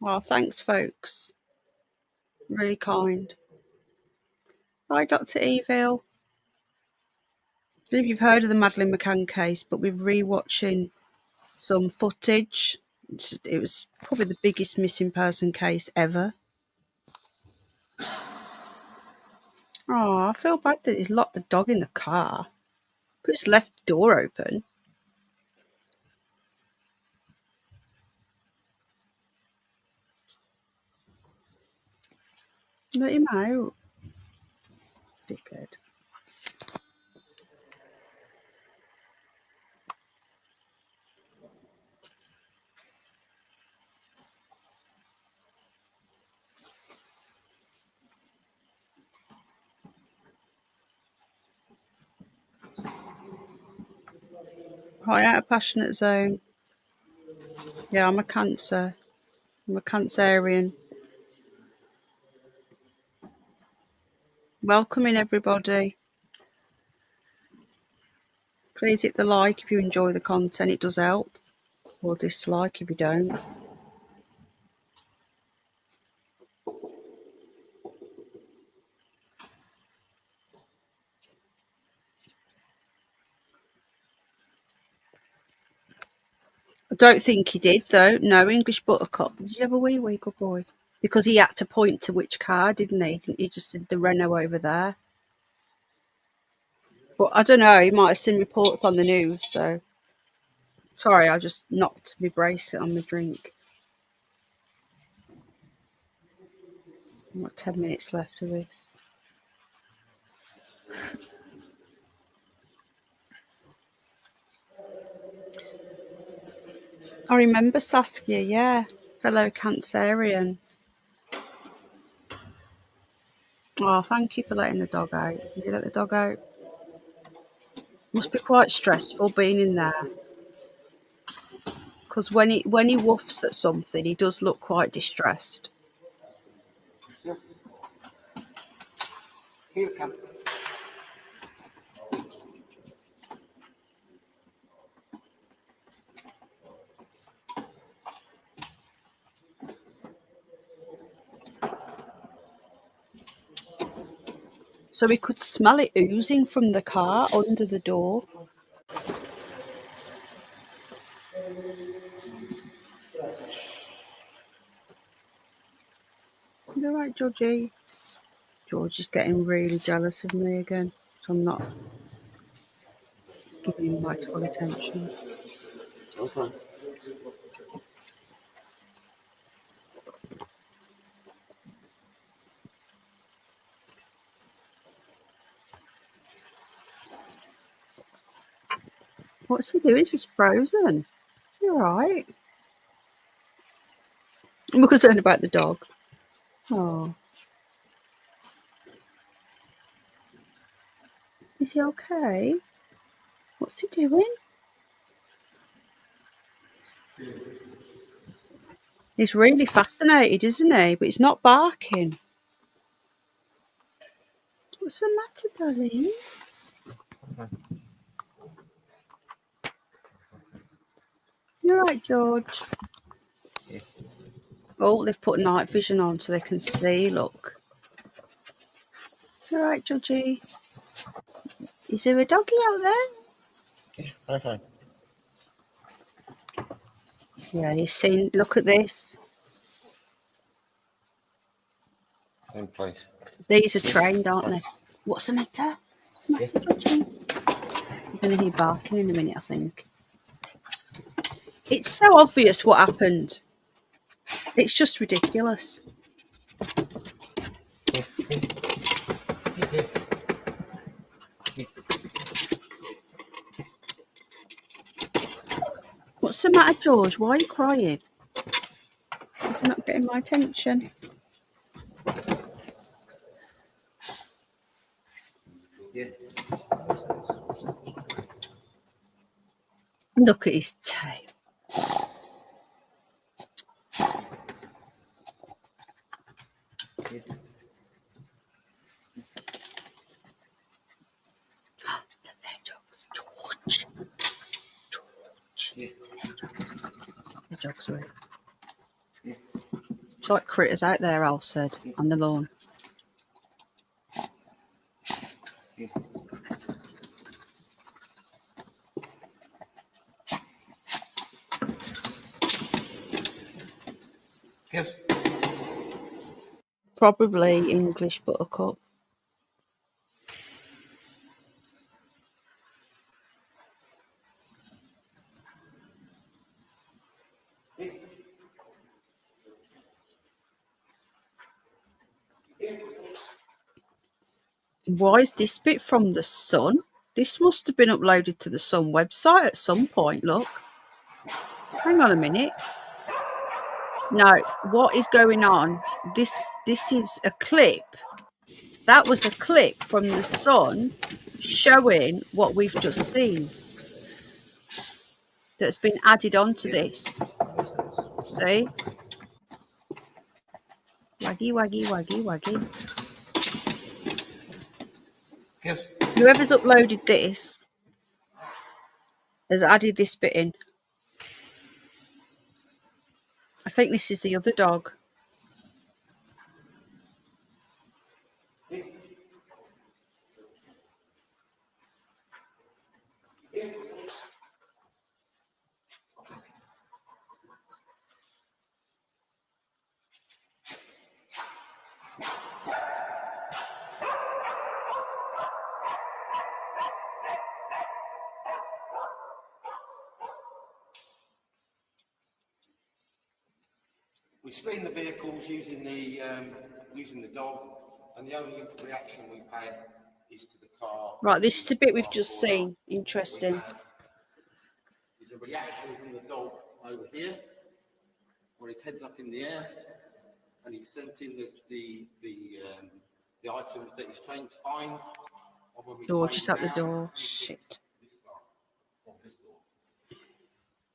Oh, thanks, folks. Really kind. Hi, Dr. Evil. I don't know if you've heard of the Madeleine McCann case, but we're re-watching some footage. It was probably the biggest missing person case ever. Oh, I feel bad that he's locked the dog in the car. Could just left the door open. Let him out. Dickhead. Hi, out of passionate zone. Yeah, I'm a Cancer. I'm a Cancerian. Welcome in, everybody. Please hit the like if you enjoy the content. It does help. Or dislike if you don't. I don't think he did, though. No, English Buttercup. Did you have a wee, good boy? Because he had to point to which car, didn't he? Didn't he just said the Renault over there? But I don't know. He might have seen reports on the news, so... Sorry, I just knocked my bracelet on my drink. I've got 10 minutes left of this. I remember Saskia, yeah. Fellow Cancerian. Oh, thank you for letting the dog out. Did you let the dog out? Must be quite stressful being in there. Because when he woofs at something, he does look quite distressed. Here, come. So we could smell it oozing from the car under the door. You all right, Georgie? George is getting really jealous of me again, so I'm not giving him my full attention. Okay. What's he doing? He's just frozen. Is he all right? I'm concerned about the dog. Oh. Is he okay? What's he doing? He's really fascinated, isn't he? But he's not barking. What's the matter, darling? You're right, George. Yeah. Oh, they've put night vision on so they can see, look. You're right, Georgie. Is there a doggy out there? Okay. Yeah, he's seen. Look at this. In place. These are trained, aren't they? What's the matter? What's the matter, Georgie? You're going to hear barking in a minute, I think. It's so obvious what happened. It's just ridiculous. What's the matter, George? Why are you crying? You're not getting my attention. Yeah. Look at his tail. The hedgehogs. George. George. Yeah. Hedgehogs are it. It's like critters out there, Al said, on the lawn. Yes. Probably English Buttercup. Why is this bit from the Sun? This must have been uploaded to the Sun website at some point, look. Hang on a minute. No, what is going on? This is a clip. That was a clip from the Sun showing what we've just seen. That's been added onto this. See? Waggy, waggy, waggy, waggy. whoever's uploaded this has added this bit in. I think this is the other dog. We screen the vehicles using the dog, and the only reaction we've had is to the car. Right, this is a bit we've just seen. Interesting. There's a reaction from the dog over here, where his head's up in the air, and he's scenting the items that he's trained to find. George is at the door. Shit.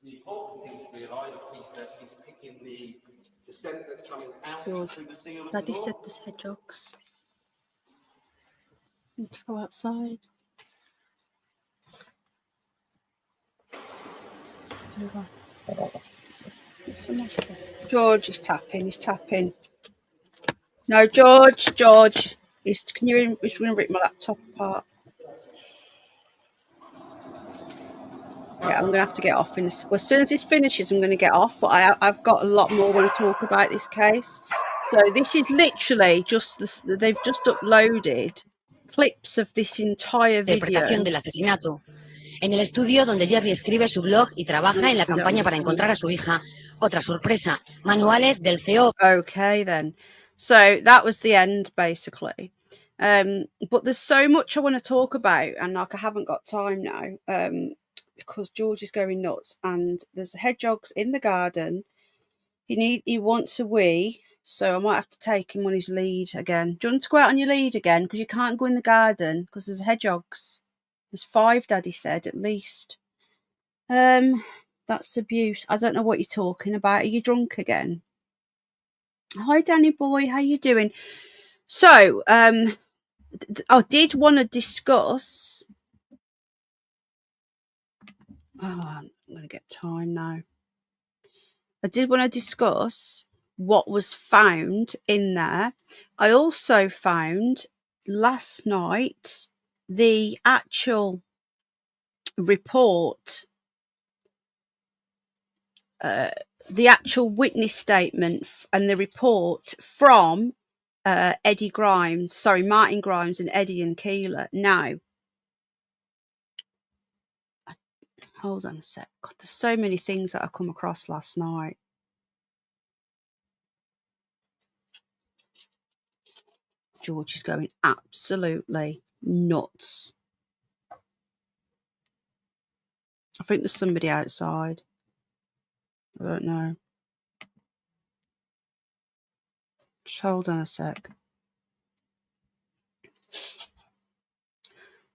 The important thing to realise is that he's picking the scent that's coming out George, through the seal of Daddy the door. said there's hedgehogs. Need to go outside. What's the matter? George is tapping. He's tapping. No, George. He's going to rip my laptop apart. Yeah, I'm going to have to get off. As soon as this finishes, I'm going to get off. But I've got a lot more I want to talk about this case. So this is literally just they've just uploaded clips of this entire video. Interpretación del asesinato. En el estudio donde Jerry escribe su blog y trabaja en la campaña para encontrar a su hija. Otra sorpresa, manuales del CEO. Okay, then. So that was the end, basically. But there's so much I want to talk about, and like I haven't got time now, because George is going nuts, and there's hedgehogs in the garden. He wants a wee, so I might have to take him on his lead again. Do you want to go out on your lead again? Because you can't go in the garden because there's hedgehogs. There's 5, Daddy said, at least. That's abuse. I don't know what you're talking about. Are you drunk again? Hi, Danny boy. How you doing? So, I did want to discuss. Oh, I'm going to get time now. I did want to discuss what was found in there. I also found last night the actual report, the actual witness statement and the report from Martin Grimes and Eddie and Keeler. Now, hold on a sec. God, there's so many things that I come across last night. George is going absolutely nuts. I think there's somebody outside. I don't know. Just hold on a sec.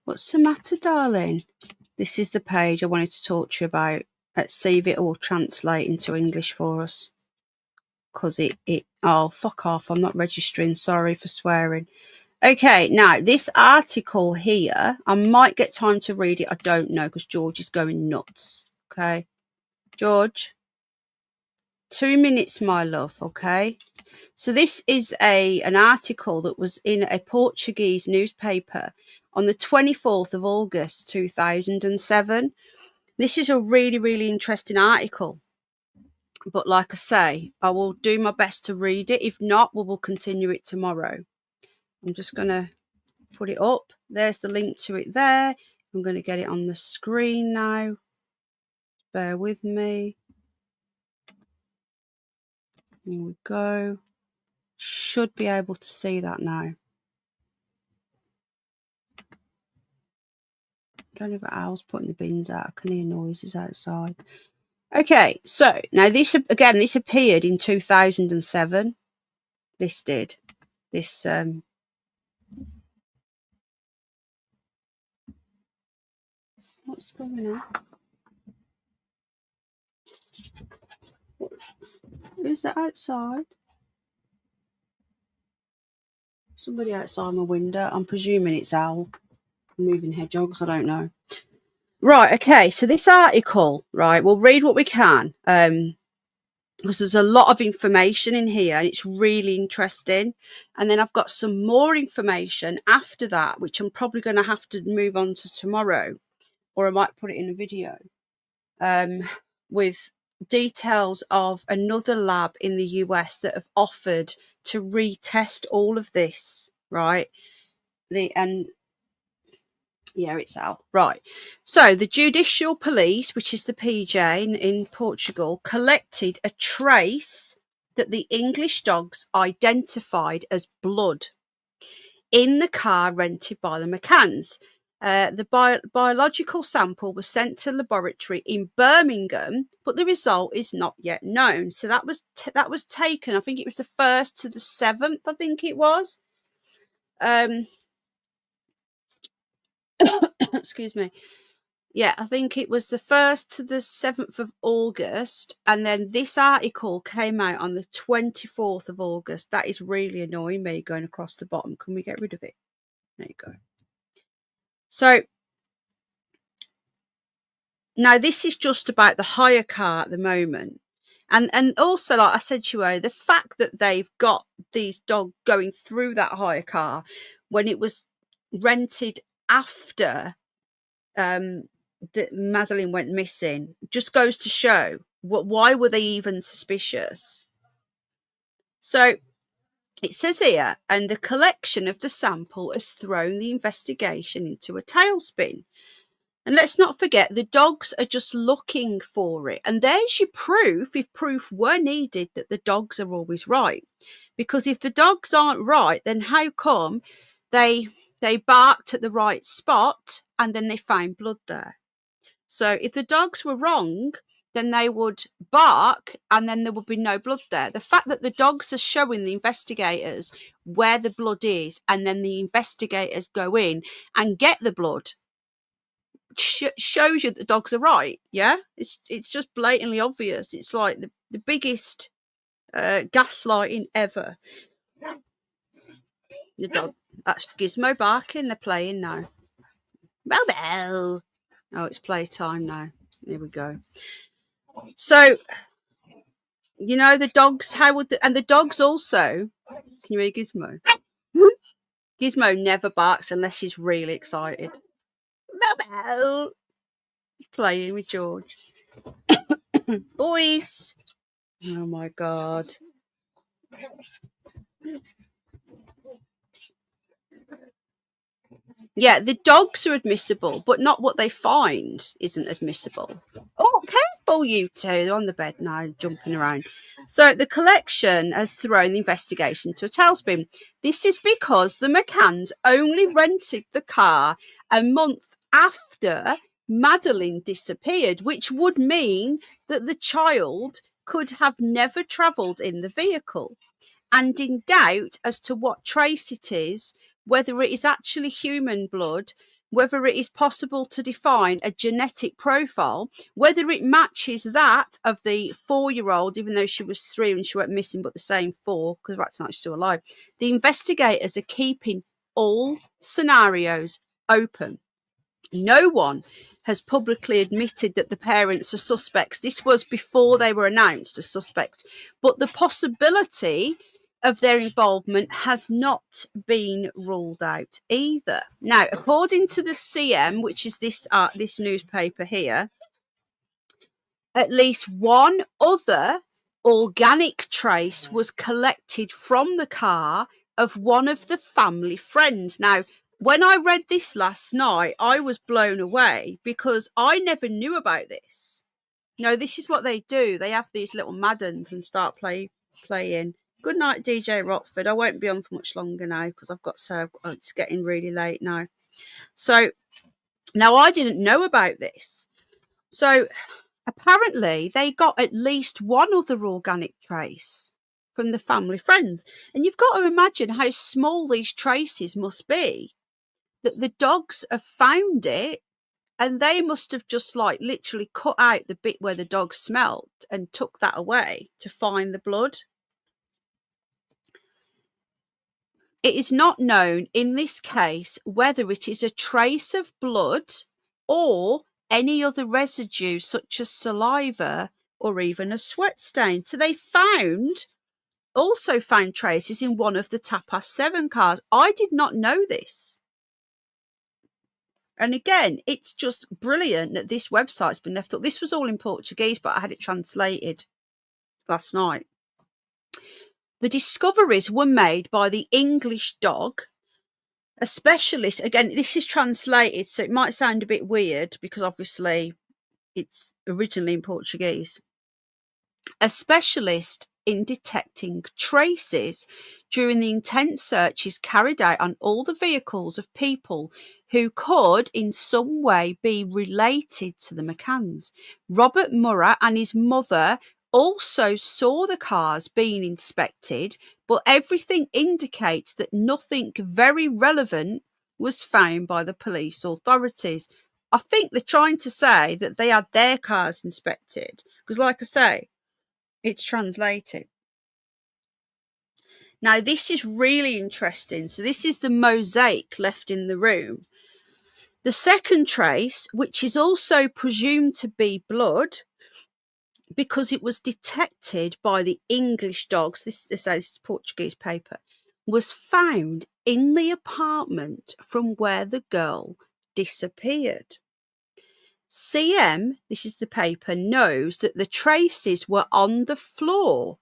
What's the matter, darling? This is the page I wanted to talk to you about. Let's see if it will translate into English for us. Because oh, fuck off. I'm not registering. Sorry for swearing. Okay, now, this article here, I might get time to read it. I don't know, because George is going nuts. Okay? George? 2 minutes, my love, okay? So this is an article that was in a Portuguese newspaper on the 24th of August 2007. This is a really, really interesting article. But like I say, I will do my best to read it. If not, we will continue it tomorrow. I'm just going to put it up. There's the link to it there. I'm going to get it on the screen now. Bear with me. Here we go. Should be able to see that now. I don't know if Al's putting the bins out. I can hear noises outside. Okay, so now this appeared in 2007. This did. This what's going on? Who's that outside? Somebody outside my window. I'm presuming it's Al. moving hedgehogs, I don't know. Right, okay, so this article, right, we'll read what we can, because there's a lot of information in here and it's really interesting. And then I've got some more information after that, which I'm probably going to have to move on to tomorrow, or I might put it in a video, with details of another lab in the US that have offered to retest all of this, right? Yeah, it's out. Right. So the judicial police, which is the PJ in Portugal, collected a trace that the English dogs identified as blood in the car rented by the McCanns. The biological sample was sent to laboratory in Birmingham, but the result is not yet known. So that was taken, I think it was the 1st to the 7th, I think it was. Excuse me. Yeah, I think it was the 1st to the 7th of August. And then this article came out on the 24th of August. That is really annoying me going across the bottom. Can we get rid of it? There you go. So now this is just about the hire car at the moment. And also, like I said to you earlier, the fact that they've got these dogs going through that hire car when it was rented after that Madeleine went missing just goes to show why were they even suspicious. So it says here, and the collection of the sample has thrown the investigation into a tailspin. And let's not forget, the dogs are just looking for it. And there's your proof, if proof were needed, that the dogs are always right. Because if the dogs aren't right, then how come they barked at the right spot and then they found blood there? So if the dogs were wrong, then they would bark and then there would be no blood there. The fact that the dogs are showing the investigators where the blood is and then the investigators go in and get the blood shows you that the dogs are right. Yeah, it's just blatantly obvious. It's like the biggest gaslighting ever. The dog, that's Gizmo barking. They're playing now. Bell. Oh, it's playtime now. Here we go. So, you know, the dogs, and the dogs also, can you hear Gizmo? Gizmo never barks unless he's really excited. Bell. He's playing with George. Boys. Oh my God. Yeah, the dogs are admissible, but not what they find isn't admissible. Oh, careful, you two. They're on the bed now, jumping around. So the collection has thrown the investigation to a tailspin. This is because the McCanns only rented the car a month after Madeleine disappeared, which would mean that the child could have never travelled in the vehicle. And in doubt as to what trace it is, whether it is actually human blood, whether it is possible to define a genetic profile, whether it matches that of the 4-year-old, even though she was 3 when she went missing, but the same 4, because that's not still alive. The investigators are keeping all scenarios open. No one has publicly admitted that the parents are suspects. This was before they were announced as suspects, but the possibility of their involvement has not been ruled out either. Now, according to the CM, which is this newspaper here, at least one other organic trace was collected from the car of one of the family friends. Now, when I read this last night, I was blown away because I never knew about this. No, this is what they do. They have these little Maddens and start playing. Good night, DJ Rockford. I won't be on for much longer now because it's getting really late now. So now I didn't know about this. So apparently they got at least one other organic trace from the family friends. And you've got to imagine how small these traces must be, that the dogs have found it and they must have just like literally cut out the bit where the dog smelled and took that away to find the blood. It is not known in this case whether it is a trace of blood or any other residue such as saliva or even a sweat stain. So they also found traces in one of the Tapas 7 cars. I did not know this. And again, it's just brilliant that this website's been left up. This was all in Portuguese, but I had it translated last night. The discoveries were made by the English dog, a specialist. Again, this is translated, so it might sound a bit weird because obviously it's originally in Portuguese. A specialist in detecting traces during the intense searches carried out on all the vehicles of people who could in some way be related to the McCanns. Robert Murrah and his mother also saw the cars being inspected, but everything indicates that nothing very relevant was found by the police authorities. I think they're trying to say that they had their cars inspected, because like I say, it's translated. Now, this is really interesting. So this is the mosaic left in the room. The second trace, which is also presumed to be blood, because it was detected by the English dogs, this is Portuguese paper, was found in the apartment from where the girl disappeared. CM, this is the paper, knows that the traces were on the floor,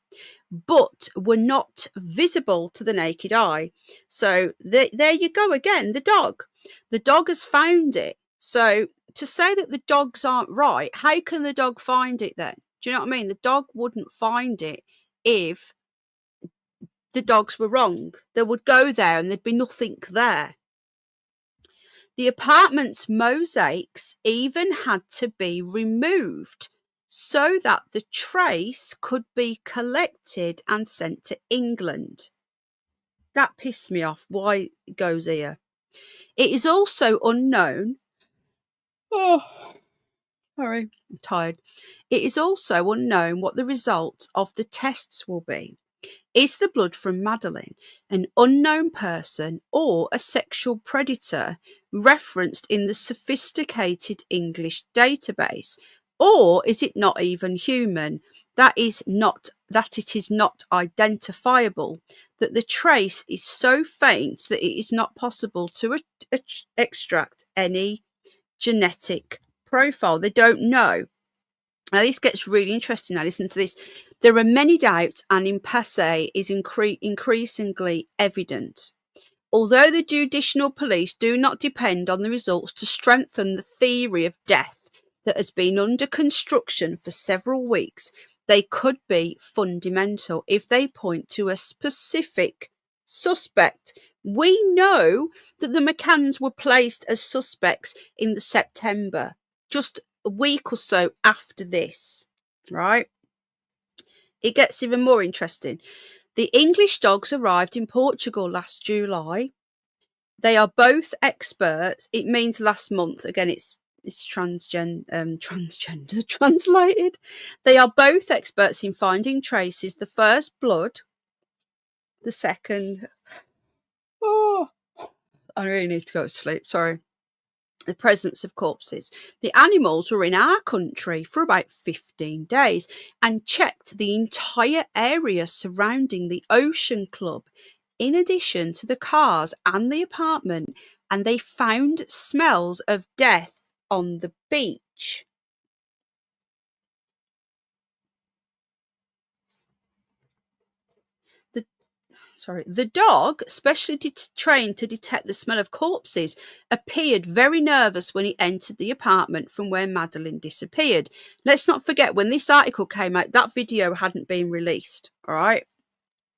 but were not visible to the naked eye. So there you go again, the dog. The dog has found it. So to say that the dogs aren't right, how can the dog find it then? Do you know what I mean? The dog wouldn't find it if the dogs were wrong. They would go there and there'd be nothing there. The apartment's mosaics even had to be removed so that the trace could be collected and sent to England. That pissed me off. Why it goes here? It is also unknown. Oh, sorry, I'm tired. It is also unknown what the results of the tests will be. Is the blood from Madeleine an unknown person or a sexual predator referenced in the sophisticated English database? Or is it not even human? That it is not identifiable, that the trace is so faint that it is not possible to extract any genetic profile. They don't know. Now, this gets really interesting. Now, listen to this. There are many doubts, and impasse is increasingly evident. Although the judicial police do not depend on the results to strengthen the theory of death that has been under construction for several weeks, they could be fundamental if they point to a specific suspect. We know that the McCanns were placed as suspects in the September, just a week or so after this, right? It gets even more interesting. The English dogs arrived in Portugal last July. They are both experts. It means last month. Again, it's transgender translated. They are both experts in finding traces. The first, blood. The second, oh, I really need to go to sleep. Sorry. The presence of corpses. The animals were in our country for about 15 days and checked the entire area surrounding the Ocean Club, in addition to the cars and the apartment, and they found smells of death on the beach. The dog, specially trained to detect the smell of corpses, appeared very nervous when he entered the apartment from where Madeleine disappeared. Let's not forget, when this article came out, that video hadn't been released, all right?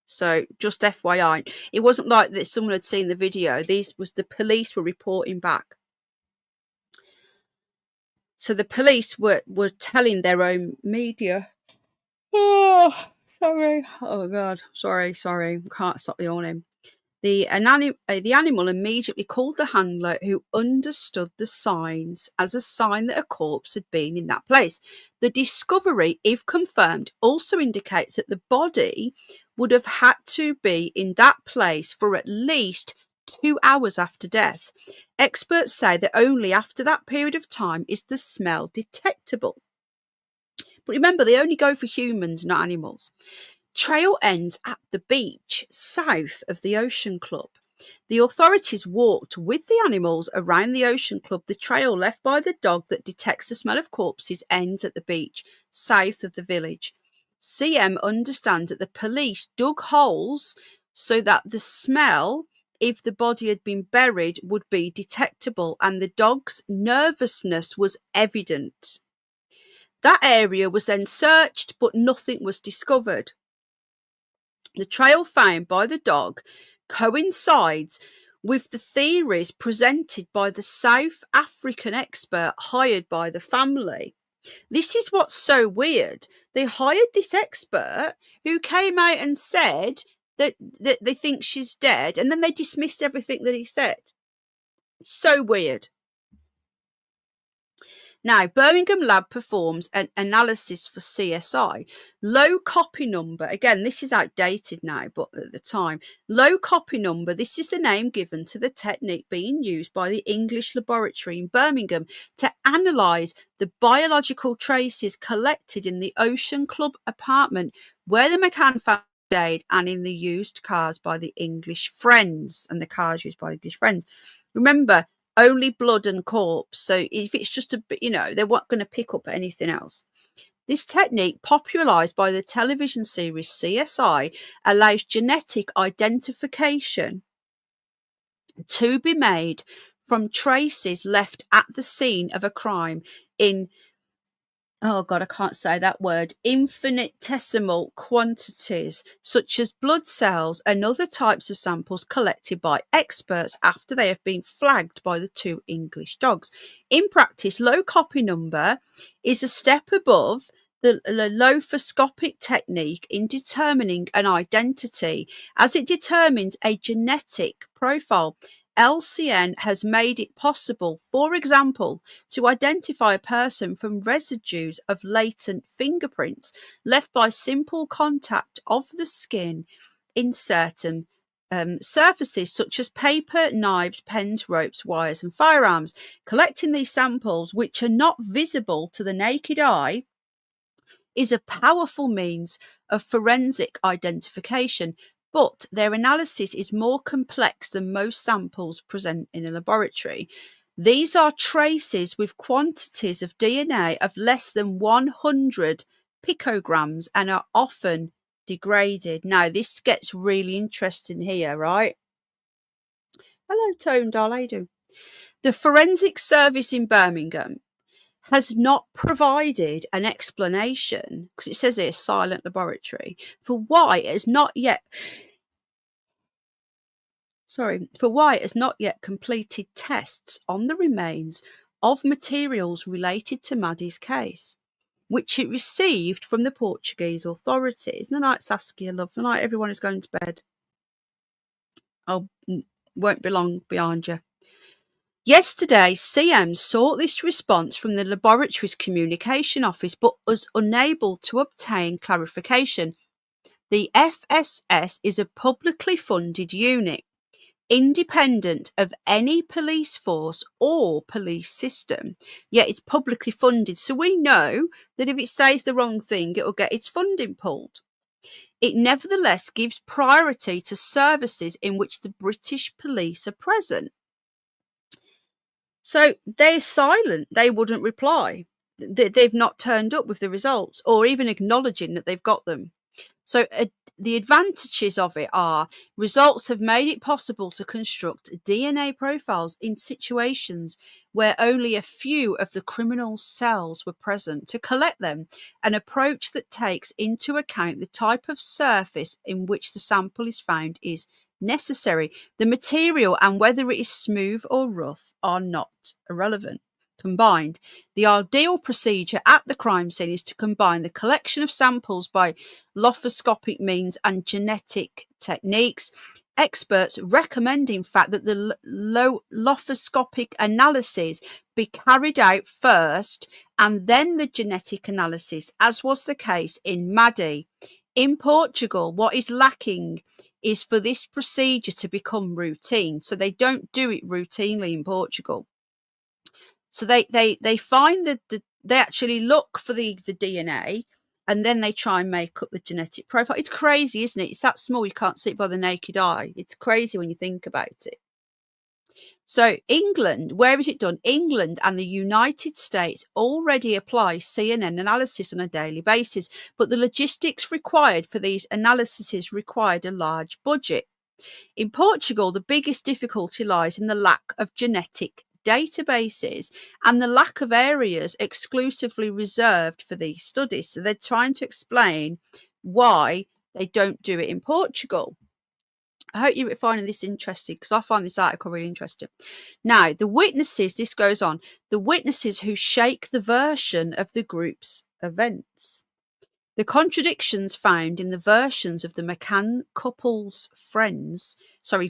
So just FYI, it wasn't like that someone had seen the video. The police were reporting back. So the police were telling their own media. Oh, sorry. Oh, God. Sorry. Can't stop yawning. The animal immediately called the handler, who understood the signs as a sign that a corpse had been in that place. The discovery, if confirmed, also indicates that the body would have had to be in that place for at least 2 hours after death. Experts say that only after that period of time is the smell detectable. But remember, they only go for humans, not animals. Trail ends at the beach south of the Ocean Club. The authorities walked with the animals around the Ocean Club. The trail left by the dog that detects the smell of corpses ends at the beach south of the village. CM understands that the police dug holes so that the smell, if the body had been buried, would be detectable, and the dog's nervousness was evident. That area was then searched, but nothing was discovered. The trail found by the dog coincides with the theories presented by the South African expert hired by the family. This is what's so weird. They hired this expert who came out and said that they think she's dead, and then they dismissed everything that he said. So weird. Now, Birmingham Lab performs an analysis for CSI. Low copy number, again, this is outdated now, but at the time, low copy number, this is the name given to the technique being used by the English laboratory in Birmingham to analyse the biological traces collected in the Ocean Club apartment where the McCann family stayed, and in the used cars by the English friends, and the cars used by the English friends. Remember, only blood and corpse. So if it's just a bit, they're not going to pick up anything else. This technique, popularised by the television series CSI, allows genetic identification to be made from traces left at the scene of a crime in, oh God, I can't say that word, infinitesimal quantities, such as blood cells and other types of samples collected by experts after they have been flagged by the two English dogs. In practice, low copy number is a step above the lophoscopic technique in determining an identity, as it determines a genetic profile. LCN has made it possible, for example, to identify a person from residues of latent fingerprints left by simple contact of the skin in certain surfaces such as paper, knives, pens, ropes, wires and firearms. Collecting these samples, which are not visible to the naked eye, is a powerful means of forensic identification, but their analysis is more complex than most samples present in a laboratory. These are traces with quantities of DNA of less than 100 picograms and are often degraded. Now, this gets really interesting here, right? Hello, Tone Doll, how you doing? The Forensic Service in Birmingham has not provided an explanation, because it says here silent laboratory, for why it has not yet completed tests on the remains of materials related to Maddie's case, which it received from the Portuguese authorities. Good night, Saskia, love. Good night, everyone is going to bed. I won't be long behind you. Yesterday, CM sought this response from the laboratory's communication office, but was unable to obtain clarification. The FSS is a publicly funded unit, independent of any police force or police system, yet it's publicly funded, so we know that if it says the wrong thing, it will get its funding pulled. It nevertheless gives priority to services in which the British police are present. So they're silent. They wouldn't reply. They've not turned up with the results or even acknowledging that they've got them. So the advantages of it are results have made it possible to construct DNA profiles in situations where only a few of the criminal cells were present to collect them, an approach that takes into account the type of surface in which the sample is found is necessary. The material and whether it is smooth or rough are not irrelevant. Combined, the ideal procedure at the crime scene is to combine the collection of samples by lophoscopic means and genetic techniques. experts recommend, in fact, that the lophoscopic analysis be carried out first and then the genetic analysis, as was the case in Maddie. In Portugal, what is lacking is for this procedure to become routine. So they don't do it routinely in Portugal. So they find that they actually look for the DNA, and then they try and make up the genetic profile. It's crazy, isn't it? It's that small, you can't see it by the naked eye. It's crazy when you think about it. So England, where is it done? England and the United States already apply CNN analysis on a daily basis, but the logistics required for these analyses required a large budget. In Portugal, the biggest difficulty lies in the lack of genetic databases and the lack of areas exclusively reserved for these studies. So they're trying to explain why they don't do it in Portugal. I hope you're finding this interesting, because I find this article really interesting. Now, the witnesses, this goes on, the witnesses who shake the version of the group's events. The contradictions found in the versions of the McCann couple's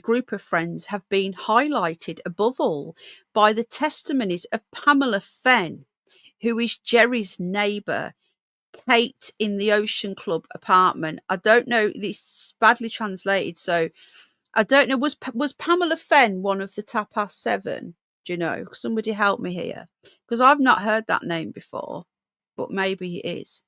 group of friends have been highlighted above all by the testimonies of Pamela Fenn, who is Jerry's neighbour, Kate in the Ocean Club apartment. I don't know, this badly translated, so I don't know. Was Pamela Fenn one of the Tapas 7? Do you know? Somebody help me here, because I've not heard that name before, but maybe it is.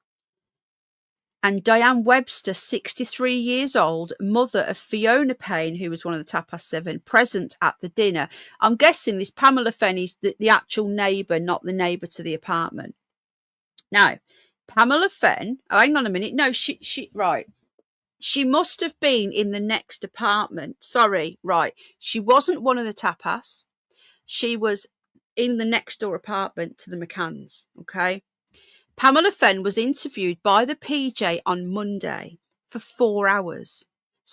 And Diane Webster, 63 years old, mother of Fiona Payne, who was one of the Tapas 7, present at the dinner. I'm guessing this Pamela Fenn is the actual neighbour, not the neighbour to the apartment. Now, Pamela Fenn, hang on a minute. No, right. She must have been in the next apartment. Sorry, right. She wasn't one of the Tapas. She was in the next door apartment to the McCanns, okay? Pamela Fenn was interviewed by the PJ on Monday for 4 hours.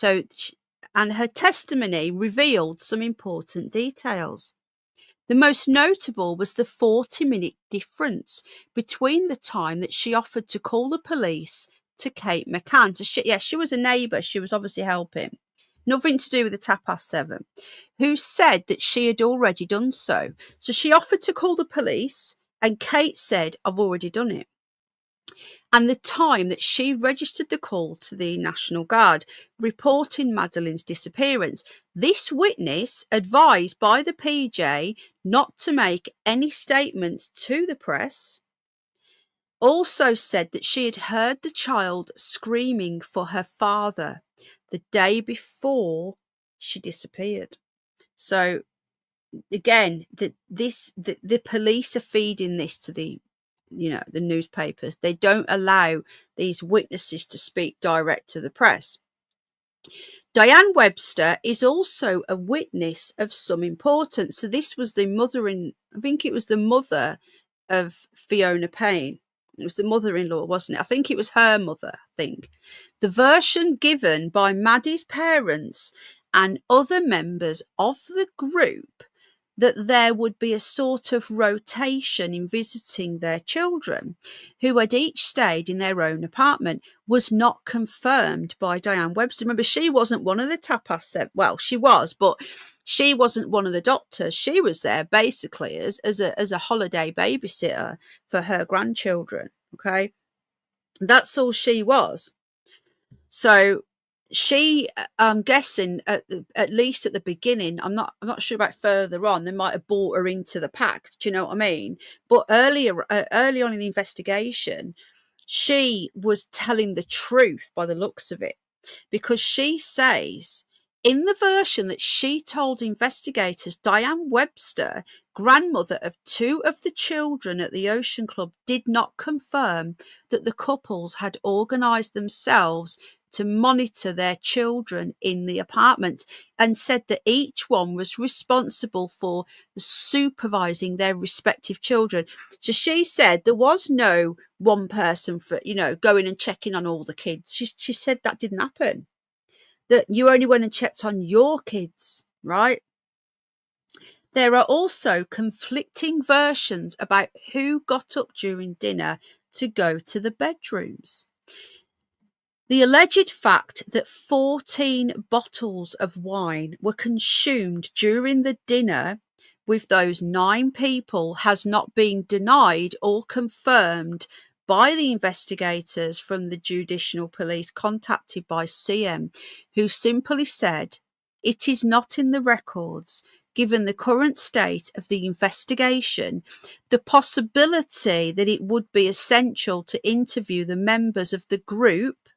And her testimony revealed some important details. The most notable was the 40-minute difference between the time that she offered to call the police to Kate McCann. She was a neighbour. She was obviously helping. Nothing to do with the Tapas 7, who said that she had already done so. So she offered to call the police, and Kate said, I've already done it. And the time that she registered the call to the National Guard reporting Madeleine's disappearance. This witness, advised by the PJ not to make any statements to the press, also said that she had heard the child screaming for her father the day before she disappeared. So again, the police are feeding this to the newspapers. They don't allow these witnesses to speak direct to the press. Diane Webster is also a witness of some importance. So this was the mother of Fiona Payne. It was the mother-in-law, wasn't it? I think it was her mother, The version given by Maddie's parents and other members of the group that there would be a sort of rotation in visiting their children, who had each stayed in their own apartment, was not confirmed by Diane Webster. Remember, she wasn't one of the Tapas 7. Well, she was, but she wasn't one of the doctors. She was there basically as a holiday babysitter for her grandchildren. Okay, that's all she was. So she, I'm guessing at least at the beginning, I'm not sure about further on, they might have brought her into the pack. Do you know what I mean? But early on in the investigation, she was telling the truth by the looks of it, because she says in the version that she told investigators, Diane Webster, grandmother of 2 of the children at the Ocean Club, did not confirm that the couples had organised themselves to monitor their children in the apartment, and said that each one was responsible for supervising their respective children. So she said there was no one person for, going and checking on all the kids. She said that didn't happen, that you only went and checked on your kids, right? There are also conflicting versions about who got up during dinner to go to the bedrooms. The alleged fact that 14 bottles of wine were consumed during the dinner with those 9 people has not been denied or confirmed by the investigators from the judicial police contacted by CM, who simply said, "It is not in the records. Given the current state of the investigation, the possibility that it would be essential to interview the members of the group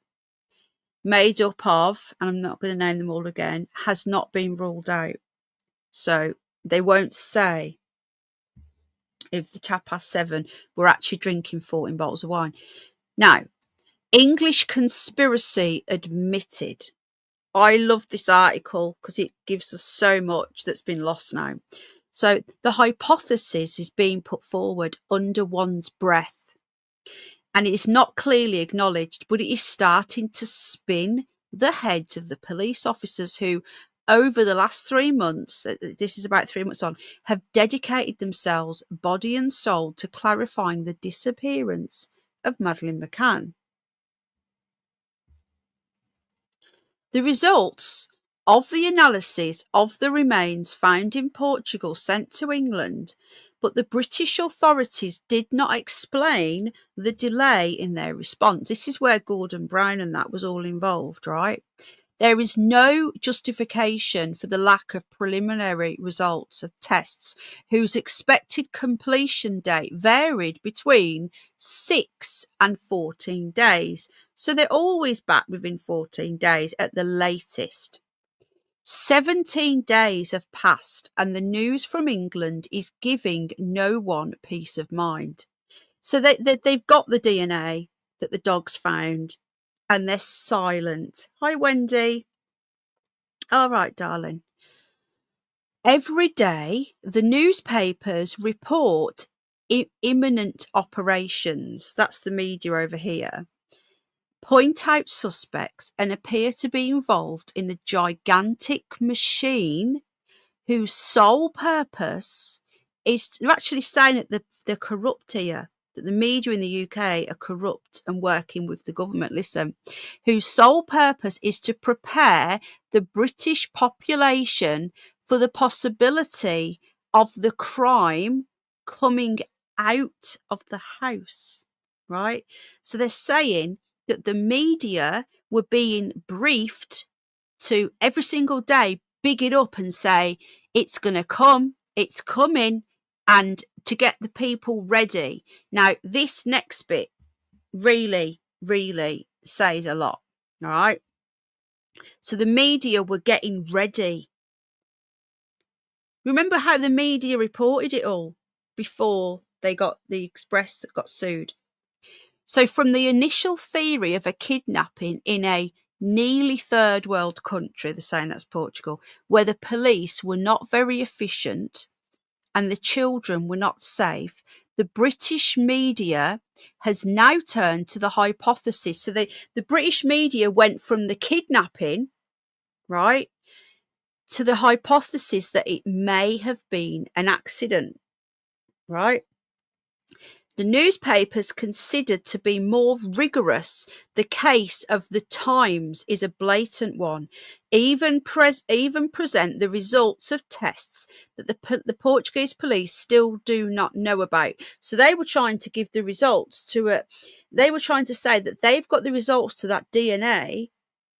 made up of," and I'm not going to name them all again, "has not been ruled out." So they won't say if the 7:30 were actually drinking 14 bottles of wine. Now, English conspiracy admitted. I love this article because it gives us so much that's been lost now. So the hypothesis is being put forward under one's breath, and it is not clearly acknowledged, but it is starting to spin the heads of the police officers who, over the last 3 months, this is about 3 months on, have dedicated themselves body and soul to clarifying the disappearance of Madeleine McCann. The results of the analysis of the remains found in Portugal sent to England, but the British authorities did not explain the delay in their response. This is where Gordon Brown and that was all involved, right? There is no justification for the lack of preliminary results of tests whose expected completion date varied between 6 and 14 days. So they're always back within 14 days at the latest. 17 days have passed and the news from England is giving no one peace of mind. So they've got the DNA that the dogs found and they're silent. Hi, Wendy. All right, darling. Every day, the newspapers report imminent operations. That's the media over here. Point out suspects and appear to be involved in a gigantic machine whose sole purpose is, they're actually saying that they're corrupt here, that the media in the UK are corrupt and working with the government. Listen, whose sole purpose is to prepare the British population for the possibility of the crime coming out of the house, right? So they're saying that the media were being briefed to every single day big it up and say, it's going to come, it's coming, and to get the people ready. Now, this next bit really, really says a lot, all right? So the media were getting ready. Remember how the media reported it all before the Express got sued? So from the initial theory of a kidnapping in a nearly third world country, they're saying that's Portugal, where the police were not very efficient and the children were not safe, the British media has now turned to the hypothesis. So the British media went from the kidnapping, right, to the hypothesis that it may have been an accident, right? The newspapers considered to be more rigorous. The case of the Times is a blatant one. Even present the results of tests that the Portuguese police still do not know about. So they were trying to give the results to they were trying to say that they've got the results to that DNA,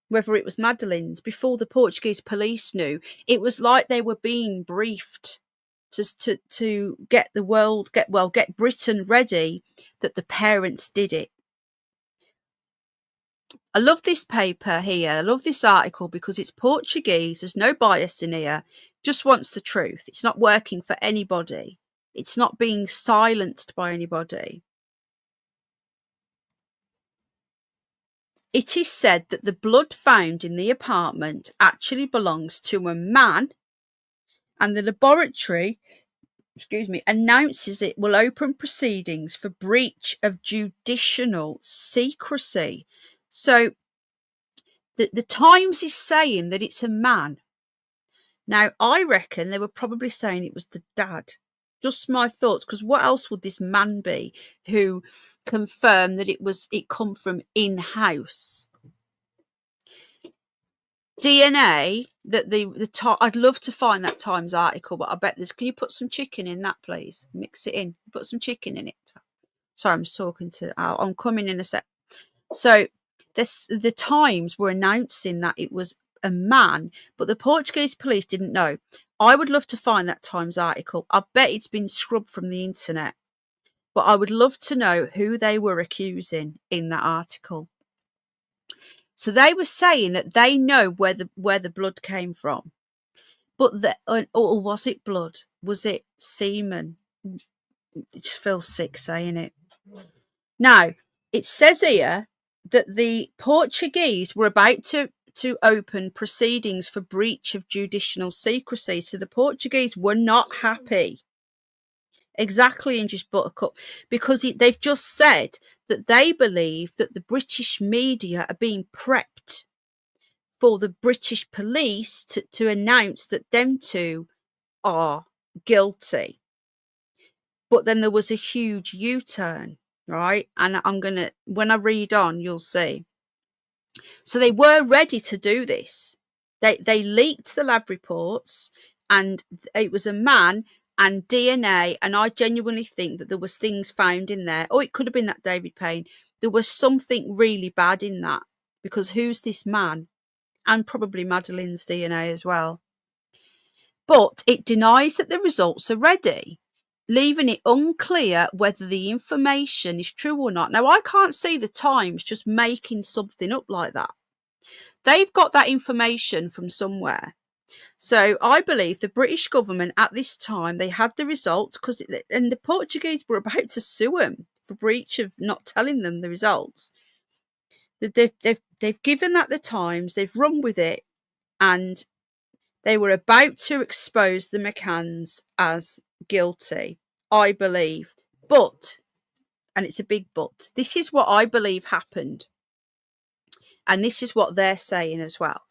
whether it was Madeleine's, before the Portuguese police knew. It was like they were being briefed to get the world, get Britain ready that the parents did it. I love this paper here. I love this article because it's Portuguese. There's no bias in here. Just wants the truth. It's not working for anybody. It's not being silenced by anybody. It is said that the blood found in the apartment actually belongs to a man, and the laboratory, announces it will open proceedings for breach of judicial secrecy. So the Times is saying that it's a man. Now, I reckon they were probably saying it was the dad. Just my thoughts, because what else would this man be who confirmed that it come from in-house? DNA that I'd love to find that Times article, but I bet there's. Can you put some chicken in that, please? Mix it in. Put some chicken in it. Sorry, I'm just talking to Al. I'm coming in a sec. So the Times were announcing that it was a man, but the Portuguese police didn't know. I would love to find that Times article. I bet it's been scrubbed from the internet, but I would love to know who they were accusing in that article. So they were saying that they know where the blood came from, but or was it blood? Was it semen? It just feels sick saying it. Now, it says here that the Portuguese were about to open proceedings for breach of judicial secrecy. So the Portuguese were not happy. Exactly, and just buttercup, because they've just said that they believe that the British media are being prepped for the British police to announce that them two are guilty. But then there was a huge U-turn, right? And when I read on, you'll see. So they were ready to do this. They leaked the lab reports, and it was a man and DNA, and I genuinely think that there was things found in there. Oh, it could have been that David Payne. There was something really bad in that, because who's this man? And probably Madeleine's DNA as well. But it denies that the results are ready, leaving it unclear whether the information is true or not. Now, I can't see the Times just making something up like that. They've got that information from somewhere. So I believe the British government at this time, they had the results, and the Portuguese were about to sue them for breach of not telling them the results. They've given that the Times, they've run with it, and they were about to expose the McCanns as guilty, I believe. But, and it's a big but, this is what I believe happened. And this is what they're saying as well.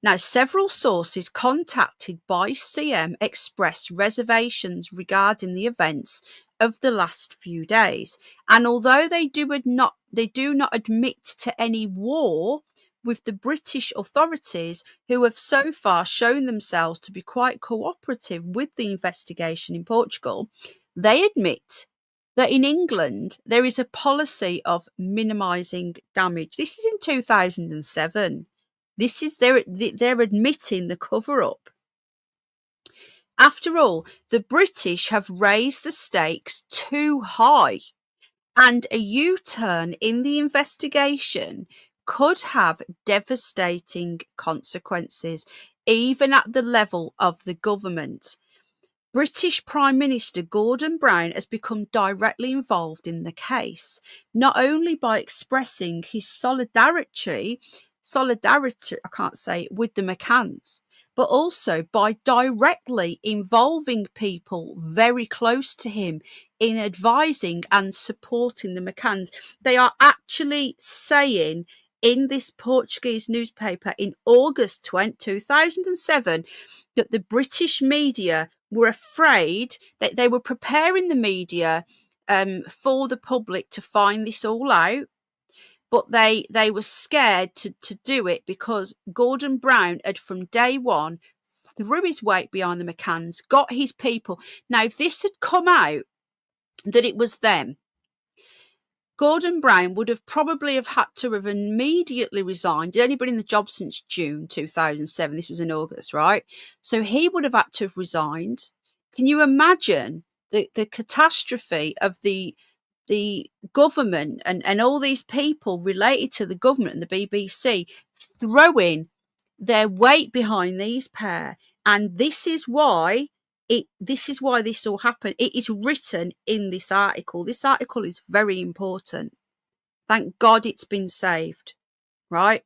Now, several sources contacted by CM expressed reservations regarding the events of the last few days. And although they do not admit to any war with the British authorities, who have so far shown themselves to be quite cooperative with the investigation in Portugal, they admit that in England there is a policy of minimising damage. This is in 2007. This is they're admitting the cover-up. After all, the British have raised the stakes too high, and a U-turn in the investigation could have devastating consequences, even at the level of the government. British Prime Minister Gordon Brown has become directly involved in the case, not only by expressing his solidarity, with the McCanns, but also by directly involving people very close to him in advising and supporting the McCanns. They are actually saying in this Portuguese newspaper in August 2007 that the British media were afraid, that they were preparing the media for the public to find this all out, but they were scared to do it because Gordon Brown had from day one threw his weight behind the McCanns, got his people. Now, if this had come out that it was them, Gordon Brown would have probably had to have immediately resigned. He'd only been in the job since June 2007. This was in August, right? So he would have had to have resigned. Can you imagine the catastrophe of the government and all these people related to the government and the BBC throwing their weight behind these pair? And this is why this all happened. It is written in this article. This article is very important. Thank God it's been saved. Right?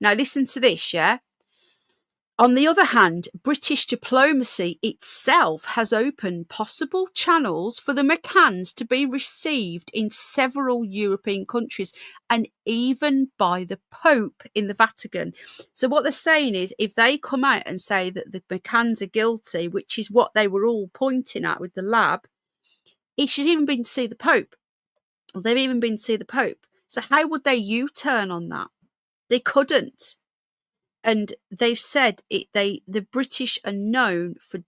Now listen to this, yeah? On the other hand, British diplomacy itself has opened possible channels for the McCanns to be received in several European countries and even by the Pope in the Vatican. So what they're saying is if they come out and say that the McCanns are guilty, which is what they were all pointing at with the lab, it should even been to see the Pope. Well, they've even been to see the Pope. So how would they U-turn on that? They couldn't. and they've said the British are known for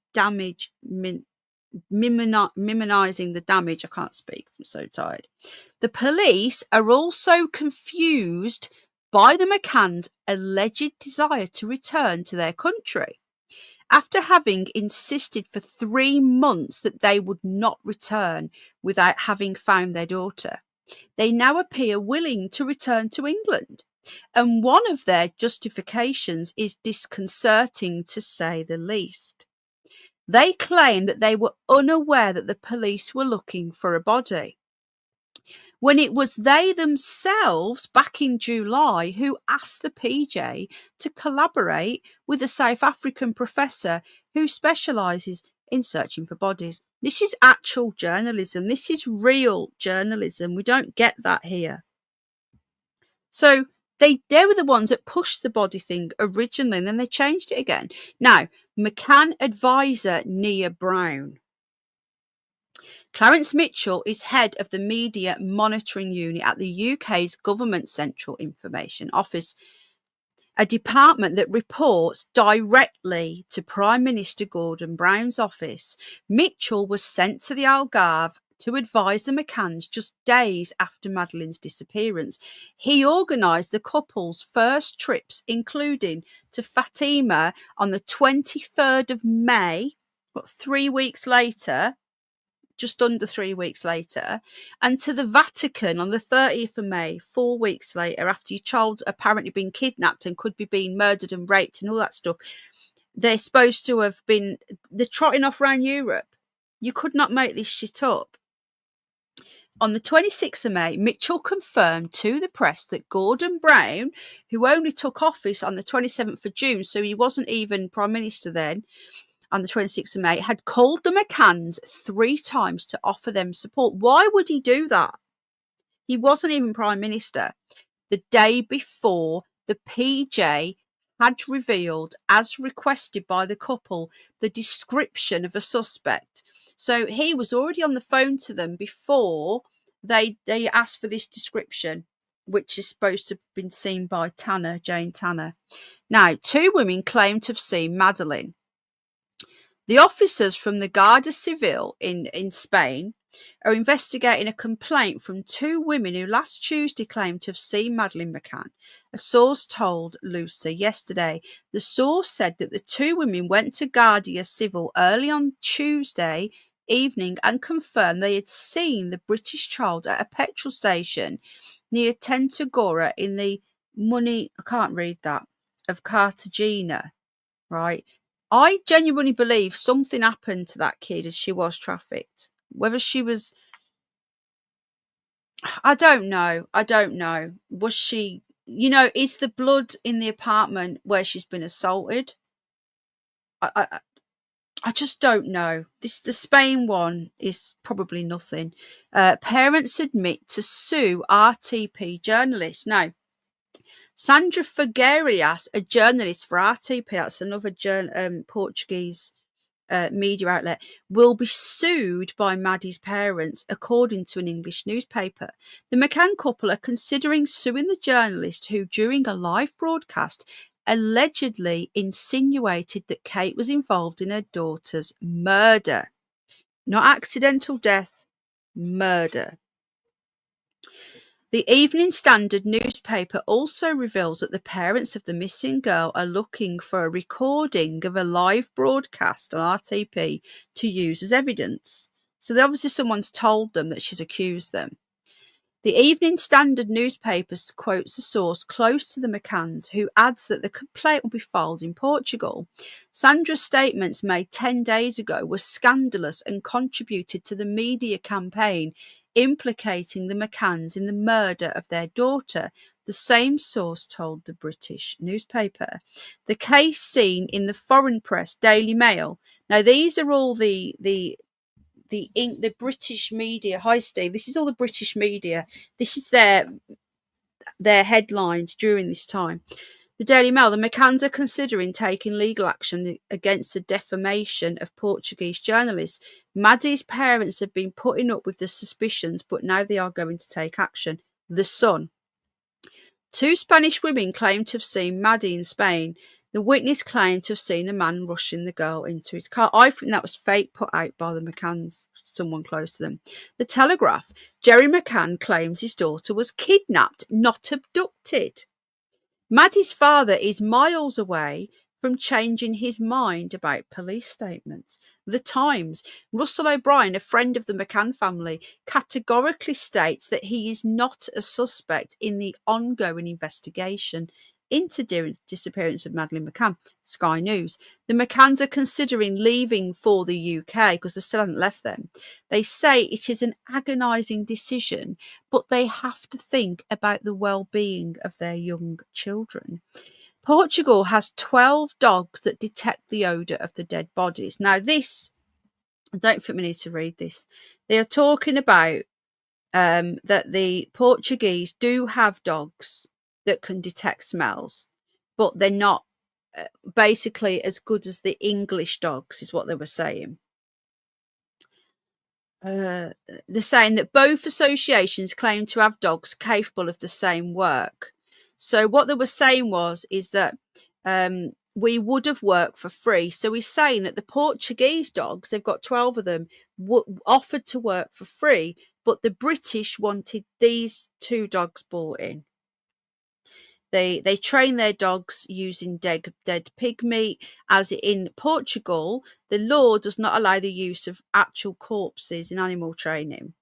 minimising the damage. I can't speak, I'm so tired. The police are also confused by the McCanns' alleged desire to return to their country. After having insisted for 3 months that they would not return without having found their daughter, they now appear willing to return to England. And one of their justifications is disconcerting, to say the least. They claim that they were unaware that the police were looking for a body, when it was they themselves back in July who asked the PJ to collaborate with a South African professor who specialises in searching for bodies. This is actual journalism. This is real journalism. We don't get that here. So they were the ones that pushed the body thing originally, and then they changed it again. Now, McCann advisor Nia Brown. Clarence Mitchell is head of the Media Monitoring Unit at the UK's Government Central Information Office, a department that reports directly to Prime Minister Gordon Brown's office. Mitchell was sent to the Algarve to advise the McCanns just days after Madeleine's disappearance. He organised the couple's first trips, including to Fatima on the 23rd of May, but 3 weeks later, just under 3 weeks later, and to the Vatican on the 30th of May, 4 weeks later, after your child apparently been kidnapped and could be being murdered and raped and all that stuff. They're supposed to have been, they're trotting off around Europe. You could not make this shit up. On the 26th of May, Mitchell confirmed to the press that Gordon Brown, who only took office on the 27th of June, so he wasn't even Prime Minister then, on the 26th of May, had called the McCanns 3 times to offer them support. Why would he do that? He wasn't even Prime Minister. The day before, the PJ had revealed, as requested by the couple, the description of a suspect. So he was already on the phone to them before they asked for this description, which is supposed to have been seen by Jane Tanner. Now, 2 women claim to have seen Madeleine. The officers from the Guardia Civil in Spain are investigating a complaint from 2 women who last Tuesday claimed to have seen Madeleine McCann. A source told Lucy yesterday. The source said that the 2 women went to Guardia Civil early on Tuesday evening and confirmed they had seen the British child at a petrol station near Tentagora in the of Cartagena, right? I genuinely believe something happened to that kid as she was trafficked. Whether she was, I don't know. Was she, is the blood in the apartment where she's been assaulted? I just don't know. The Spain one is probably nothing. Parents admit to sue RTP journalists. Now, Sandra Figueiras, a journalist for RTP, that's another Portuguese media outlet, will be sued by Maddie's parents, according to an English newspaper. The McCann couple are considering suing the journalist who, during a live broadcast, allegedly insinuated that Kate was involved in her daughter's murder. Not accidental death, murder. The Evening Standard newspaper also reveals that the parents of the missing girl are looking for a recording of a live broadcast on RTP to use as evidence. So obviously someone's told them that she's accused them. The Evening Standard newspaper quotes a source close to the McCanns who adds that the complaint will be filed in Portugal. Sandra's statements made 10 days ago were scandalous and contributed to the media campaign implicating the McCanns in the murder of their daughter, the same source told the British newspaper. The case seen in the foreign press, Daily Mail. Now, these are all the British media. Hi, Steve. This is all the British media. This is their headlines during this time. The Daily Mail. The McCanns are considering taking legal action against the defamation of Portuguese journalists. Maddie's parents have been putting up with the suspicions, but now they are going to take action. The Sun. 2 Spanish women claimed to have seen Maddie in Spain. The witness claimed to have seen a man rushing the girl into his car. I think that was fake put out by the McCanns, someone close to them. The Telegraph. Jerry McCann claims his daughter was kidnapped, not abducted. Maddie's father is miles away from changing his mind about police statements. The Times. Russell O'Brien, a friend of the McCann family, categorically states that he is not a suspect in the ongoing investigation into the disappearance of Madeleine McCann. Sky News. The McCanns are considering leaving for the UK because they still haven't left them. They say it is an agonising decision, but they have to think about the well-being of their young children. Portugal has 12 dogs that detect the odour of the dead bodies. Now this, I don't think we need to read this. They are talking about that the Portuguese do have dogs that can detect smells, but they're not basically as good as the English dogs, is what they were saying. They're saying that both associations claim to have dogs capable of the same work. So what they were saying is that we would have worked for free. So he's saying that the Portuguese dogs, they've got 12 of them, offered to work for free, but the British wanted these 2 dogs bought in. They train their dogs using dead pig meat, as in Portugal, the law does not allow the use of actual corpses in animal training.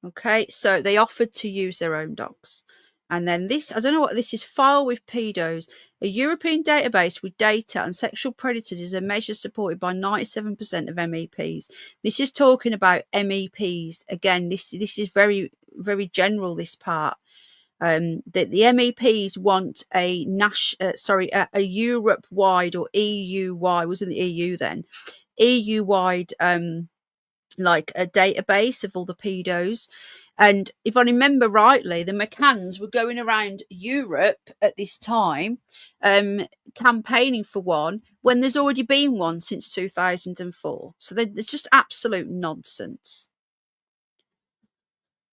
Okay, so they offered to use their own dogs. And then this, I don't know what this is, file with pedos. A European database with data on sexual predators is a measure supported by 97% of MEPs. This is talking about MEPs. Again, this is very, very general, this part. That the MEPs want a Europe-wide or EU-wide, wasn't the EU then, EU-wide like a database of all the pedos. And if I remember rightly, the McCanns were going around Europe at this time campaigning for one when there's already been one since 2004. So they're just absolute nonsense.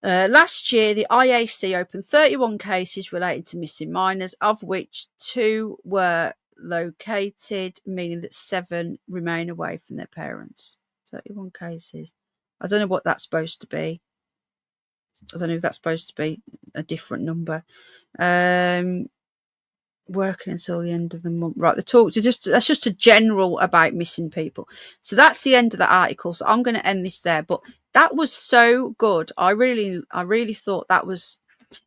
Last year, the IAC opened 31 cases related to missing minors, of which 2 were located, meaning that 7 remain away from their parents. 31 cases. I don't know what that's supposed to be. I don't know if that's supposed to be a different number. Working until the end of the month. Right, that's just a general about missing people. So that's the end of the article. So I'm going to end this there. But that was so good. I really thought that was,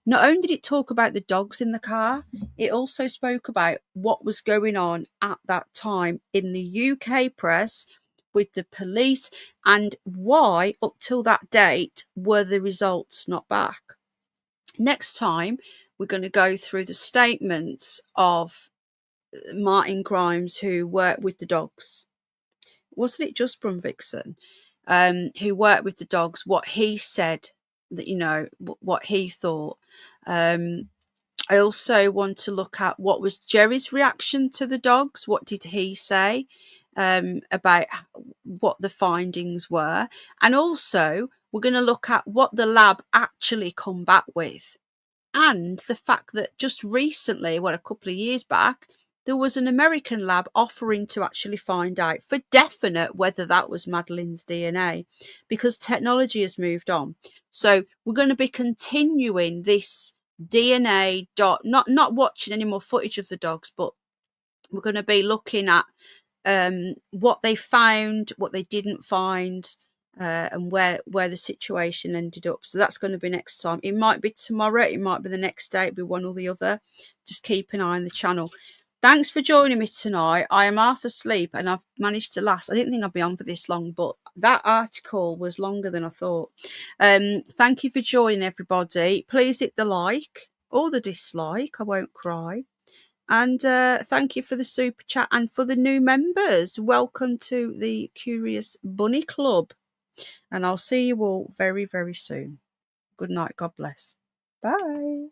not only did it talk about the dogs in the car, it also spoke about what was going on at that time in the UK press with the police and why up till that date were the results not back. Next time, we're going to go through the statements of Martin Grimes, who worked with the dogs. Wasn't it just Brunvixen, who worked with the dogs, what he said, that what he thought. I also want to look at what was Jerry's reaction to the dogs. What did he say about what the findings were? And also, we're going to look at what the lab actually come back with. And the fact that just recently, a couple of years back, there was an American lab offering to actually find out for definite whether that was Madeleine's DNA, because technology has moved on. So we're going to be continuing this DNA not watching any more footage of the dogs, but we're going to be looking at what they found, what they didn't find, and where the situation ended up. So that's going to be next time. It might be tomorrow, it might be the next day, it'll be one or the other. Just keep an eye on the channel. Thanks for joining me tonight. I am half asleep and I've managed to last. I didn't think I'd be on for this long, but that article was longer than I thought. Thank you for joining, everybody. Please hit the like or the dislike. I won't cry. And thank you for the super chat and for the new members. Welcome to the Curious Bunny Club. And I'll see you all very, very soon. Good night. God bless. Bye.